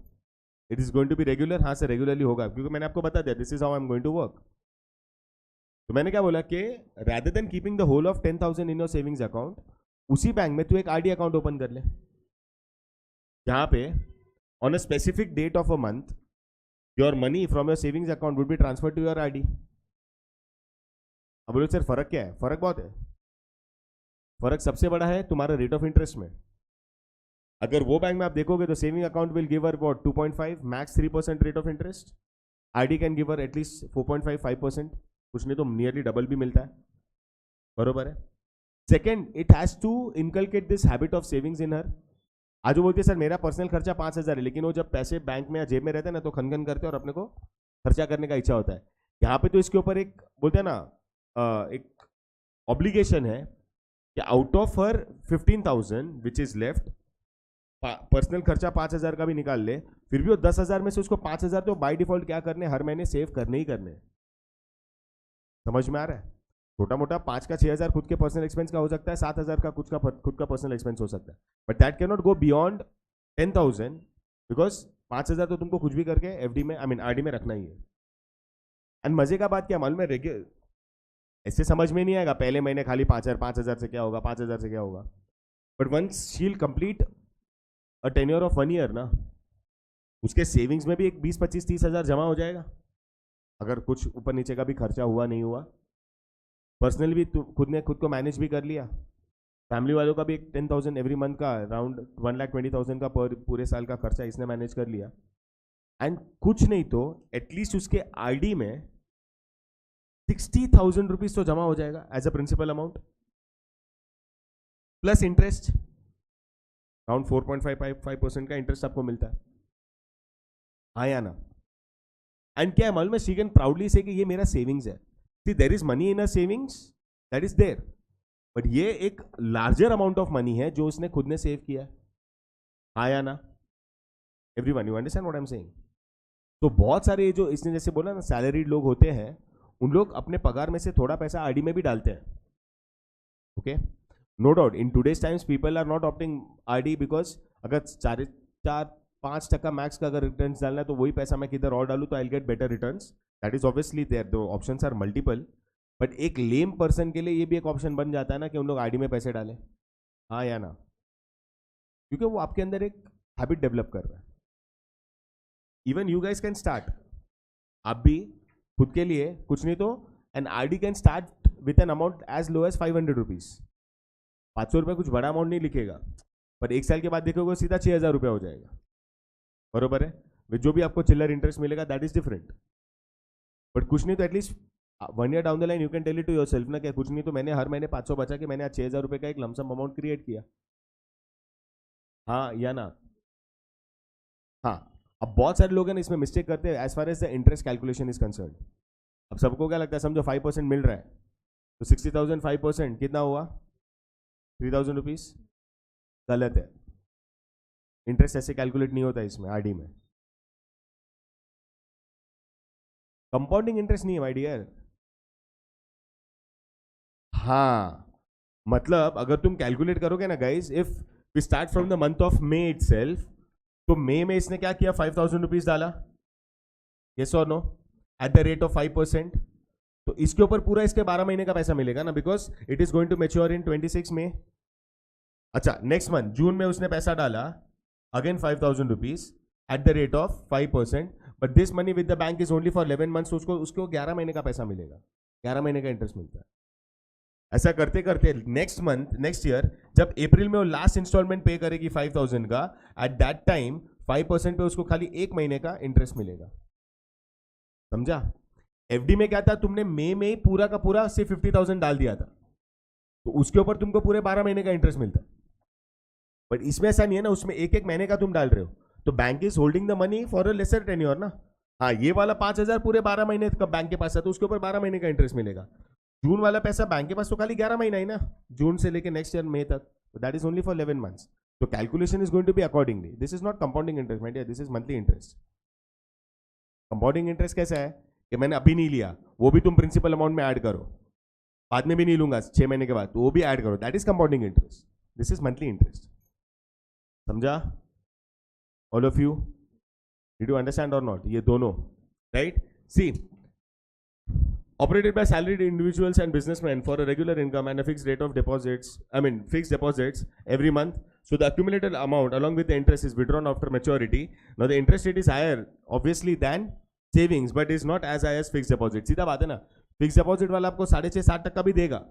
It is going to be regular? हाँ सर रेगुलरली होगा, क्योंकि मैंने आपको बता दिया this is how I am going to work. तो मैंने क्या बोला कि rather than keeping the whole of 10,000 in your savings account, उसी बैंक में तू एक आरडी अकाउंट ओपन कर ले, जहां पे on a specific date of a month your money from your savings account would be transfer to your RD. अब बोलो सर फर्क क्या है? फर्क बहुत है। फर्क सबसे बड़ा है तुम्हारा रेट ऑफ इंटरेस्ट में। अगर वो बैंक में आप देखोगे तो saving account will giver what 2.5 max 3% rate of interest. RD can giver at least 4.5 5%, कुछ नहीं तो नियरली डबल भी मिलता है, बरोबर है। Second, it has to inculcate this habit of savings in her. आज वो बोलते हैं सर मेरा पर्सनल खर्चा 5,000 है, लेकिन वो जब पैसे बैंक में या जेब में रहते हैं ना तो खनखन करते हैं और अपने को खर्चा करने का इच्छा होता है। यहाँ पे तो इसके ऊपर एक बोलते हैं ना एक ऑब्लिगेशन है कि out of her 15,000 which is left, personal खर्चा 5,000 का भी निकाल ले, फिर भी वो 10,000 में से उसको 5,000 तो बाय डिफॉल्ट क्या करने, हर महीने सेव करने ही करने। समझ में आ रहा है? छोटा मोटा 5 का 6,000 खुद के पर्सनल एक्सपेंस का हो सकता है, 7,000 का खुद का पर्सनल एक्सपेंस हो सकता है, but that can not go beyond 10,000 because 5,000 तो तुमको कुछ भी करके एफडी में, आई मीन आरडी में रखना ही है। एंड मजे का बात क्या मालूम है, रेगुलर ऐसे समझ में नहीं आएगा पहले महीने खाली 5,000 से क्या होगा, 5,000 से क्या होगा, बट वंस शील complete a tenure of 1 year ना, उसके सेविंग्स में भी एक 20, 25, 30,000 जमा हो जाएगा। अगर कुछ ऊपर नीचे का भी खर्चा हुआ नहीं हुआ, पर्सनली भी खुद ने खुद को मैनेज भी कर लिया, फैमिली वालों का भी एक 10,000 एवरी मंथ का, अराउंड 1,20,000 का पूरे साल का खर्चा इसने मैनेज कर लिया। एंड कुछ नहीं तो एटलीस्ट उसके आरडी में 60,000 रुपीज तो जमा हो जाएगा as a principal amount plus interest, around 4.55% का इंटरेस्ट आपको मिलता है। हाँ या ना? एंड क्या है मालूम है, शी कैन प्राउडली से कि ये मेरा सेविंग्स है. See there is money in a savings, that is there, but ये एक लार्जर अमाउंट ऑफ मनी है जो उसने खुद ने सेव किया है. हाँ या ना everyone, you understand what I am saying. तो बहुत सारे जो इसने जैसे बोला ना सैलरीड लोग होते हैं, उन लोग अपने पगार में से थोड़ा पैसा आरडी में भी डालते हैं. Okay, no doubt in today's times people are not opting RD because अगर 4-5% मैक्स का अगर रिटर्न डालना है तो वही पैसा मैं किधर और डालूं तो I will get better return. That is obviously there, though options are multiple. But एक लेम पर्सन के लिए ये भी एक ऑप्शन बन जाता है ना कि उन लोग आरडी में पैसे डालें. हाँ या ना, क्योंकि वो आपके अंदर एक हैबिट डेवलप कर रहा है. Even you guys can start, आप भी खुद के लिए कुछ नहीं तो an RD can start with an amount as low as 500 rupees. 500 रुपये कुछ बड़ा अमाउंट नहीं लिखेगा, पर एक साल के बाद देखोगे सीधा 6,000 रुपया हो जाएगा. बरोबर है, विथ जो भी आपको चिल्लर इंटरेस्ट मिलेगा दैट इज डिफरेंट. बट कुछ नहीं तो at least 1 year down the line you can tell it to yourself ना, क्या कुछ नहीं तो मैंने हर महीने 500 बचा के मैंने आज 6,000 रुपये का एक लमसम अमाउंट क्रिएट किया. हाँ या ना. हाँ, अब बहुत सारे लोग हैं इसमें मिस्टेक करते हैं as far as the interest calculation is concern. अब सबको क्या लगता है, समझो 5% मिल रहा है तो 60,000 5% कितना हुआ, 3,000 रुपीज. गलत है, इंटरेस्ट ऐसे कैलकुलेट नहीं होता इसमें आरडी में. कंपाउंडिंग इंटरेस्ट नहीं है माय डियर. हाँ, मतलब अगर तुम कैलकुलेट करोगे ना guys, if we start from the month of May itself, तो मे में इसने क्या किया, 5,000 रुपीज डाला, यस और no, at the rate of 5%. तो इसके ऊपर पूरा इसके 12 महीने का पैसा मिलेगा ना, because it is going to mature in 26 में. अच्छा, नेक्स्ट मंथ जून में उसने पैसा डाला again 5,000 rupees eight the rate of 5%, but this money with the bank is only for 11 months. उसको 11 महीने का पैसा मिलेगा, 11 महीने का इंटरेस्ट मिलता है. ऐसा करते करते नेक्स्ट मंथ नेक्स्ट ईयर जब अप्रैल में वो लास्ट इंस्टॉलमेंट पे करेगी 5,000 का, एट दैट टाइम 5% पे उसको खाली 1 महीने का इंटरेस्ट मिलेगा. समझा. एफडी में क्या था, तुमने मई में ही पूरा का पूरा सिर्फ 50,000 डाल दिया था, तो उसके ऊपर तुमको पूरे 12 महीने का इंटरेस्ट मिलता है. बट इसमें ऐसा नहीं है ना, उसमें एक एक महीने का तुम डाल रहे हो, तो bank is holding the money for a lesser tenure ना. हाँ, ये वाला 5,000 पूरे 12 महीने का बैंक के पास है तो उसके ऊपर 12 महीने का इंटरेस्ट मिलेगा. जून वाला पैसा बैंक के पास तो खाली 11 महीना ही ना, जून से लेके नेक्स्ट ईयर मई तक, that is only for 11 months. तो calculation is going to be accordingly. This is not compounding interest my dear, this is monthly interest. Compounding interest कैसा है कि मैंने अभी नहीं लिया, वो भी तुम प्रिंसिपल अमाउंट में ऐड करो, बाद में भी नहीं लूंगा 6 महीने के बाद, तो वो भी ऐड करो, that is compounding interest. This is monthly interest. समझा all of you? Did you understand और नॉट? ये दोनों right. See, operated by salaried individuals and businessmen for a regular income and a fixed rate of deposits, fixed deposits every month. So the accumulated amount along with the interest is withdrawn after maturity. Now the interest rate is higher obviously than savings, but is not as high as fixed deposit. सीधा बात है ना, fix deposit वाला आपको 6.5-7% भी देगा,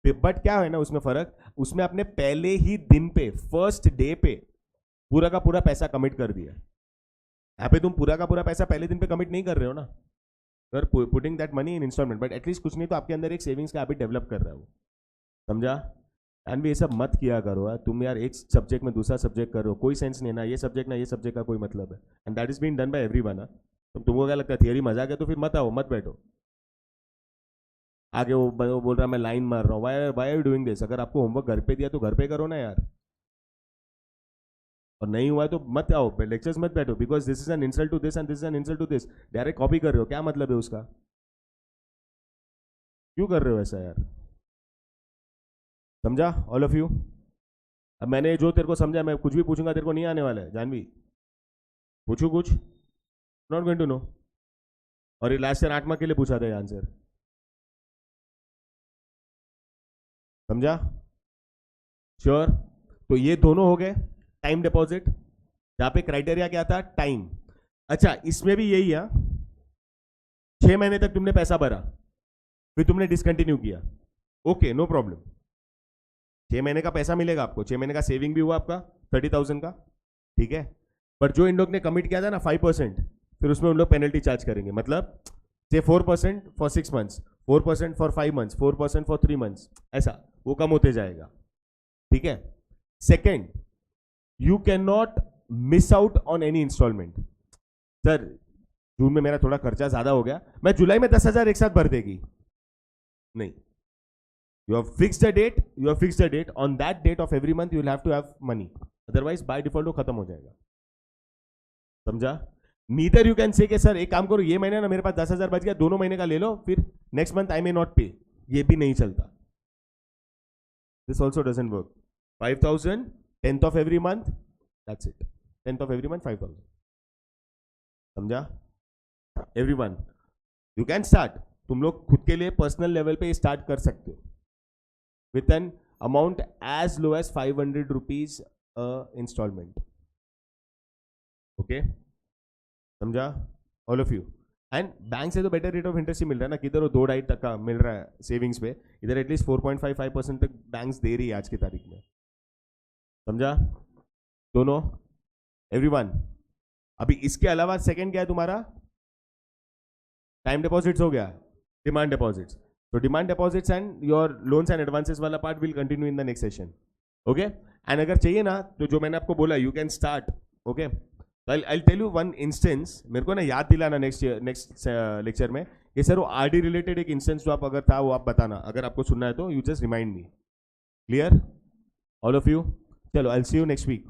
but क्या है ना उसमें फर्क, उसमें आपने पहले ही दिन पे फर्स्ट डे पे पूरा का पूरा पैसा कमिट कर दिया. यहाँ पे तुम पूरा का पूरा पैसा पहले दिन पे कमिट नहीं कर रहे हो ना, putting that money in installment, but at least कुछ नहीं तो आपके अंदर एक सेविंग्स का हैबिट डेवलप कर रहा है वो. समझा. एंड भी ये सब मत किया करो यार, तुम यार एक सब्जेक्ट में दूसरा सब्जेक्ट कर रहे हो, कोई सेंस नहीं ना, ये सब्जेक्ट ना ये सब्जेक्ट का कोई मतलब है. And that is been done by everyone. तुमको क्या लगता है थियरी मजाक है, तो फिर मत आओ, मत बैठो आगे. वो बोल रहा है मैं लाइन मार रहा हूँ, why are you doing this? अगर आपको होमवर्क घर पे दिया तो घर पे करो ना यार, और नहीं हुआ तो मत आओ, लेक्चर्स मत बैठो, because this is an insult to this and this is an insult to this. Direct copy कर रहे हो, क्या मतलब है उसका? क्यों कर रहे हो ऐसा यार? समझा ऑल ऑफ यू? अब मैंने जो तेरे को समझा, मैं कुछ भी पूछूंगा तेरे को नहीं आने वाला है जानवी, पूछू कुछ, नॉट गोइंग टू नो. और ये लास्ट ईयर 8 मार्क के लिए पूछा था ये आंसर. समझा? श्योर? तो ये दोनों हो गए टाइम डिपॉजिट, जहां पे क्राइटेरिया क्या था, टाइम. अच्छा, इसमें भी यही है, 6 महीने तक तुमने पैसा भरा, फिर तुमने डिसकंटिन्यू किया, ओके नो प्रॉब्लम, 6 महीने का पैसा मिलेगा आपको, 6 महीने का सेविंग भी हुआ आपका 30,000 का, ठीक है. पर जो इन लोग ने कमिट किया था ना 5%, फिर उसमें उन लोग पेनल्टी चार्ज करेंगे. मतलब से 4% for 6 months, 4% for 5 months, 4% for 3 months, ऐसा वो कम होते जाएगा. ठीक है. Second, you cannot miss out on any installment. Sir जून में मेरा थोड़ा खर्चा ज्यादा हो गया, मैं जुलाई में 10,000 एक साथ भर देगी नहीं. You have fixed a date. You have fixed a date. On that date of every month, you will have to have money. Otherwise, by default वो खत्म हो जाएगा. समझा? Neither you can say कि सर एक काम करो, ये महीने ना मेरे पास 10,000 बच गया, दोनों महीने का ले लो, फिर next month I may not pay. ये भी नहीं चलता. This also doesn't work. 5,000, 10th of every month. That's it. 10th of every month, 5,000. समझा? Everyone, you can start. तुम लोग खुद के लिए पर्सनल लेवल पे स्टार्ट कर सकते हो. With an amount as low as 500 rupees installment. Okay? समझा? All of you. And bank से तो बेटर रेट ऑफ इंटरेस्ट ही मिल रहा है ना, किधर वो 2-2.5% मिल रहा है सेविंग्स पे, इधर एटलीस्ट 4.55% तक बैंक्स दे रही है आज की तारीख में. समझा? दोनों? एवरीवन. अभी इसके अलावा सेकंड क्या है तुम्हारा? टाइम डिपॉजिट्स हो गया, demand deposits. So demand deposits and your loans and advances वाला part will continue in the next session. Okay? And अगर चाहिए ना तो जो मैंने आपको बोला, you can start. Okay? So I'll tell you one instance. मेरे को ना याद दिलाना next lecture में कि सर वो RD related एक instance जो आप अगर था वो आप बताना, अगर आपको सुनना है तो you just remind me. Clear? All of you? चलो I'll see you next week.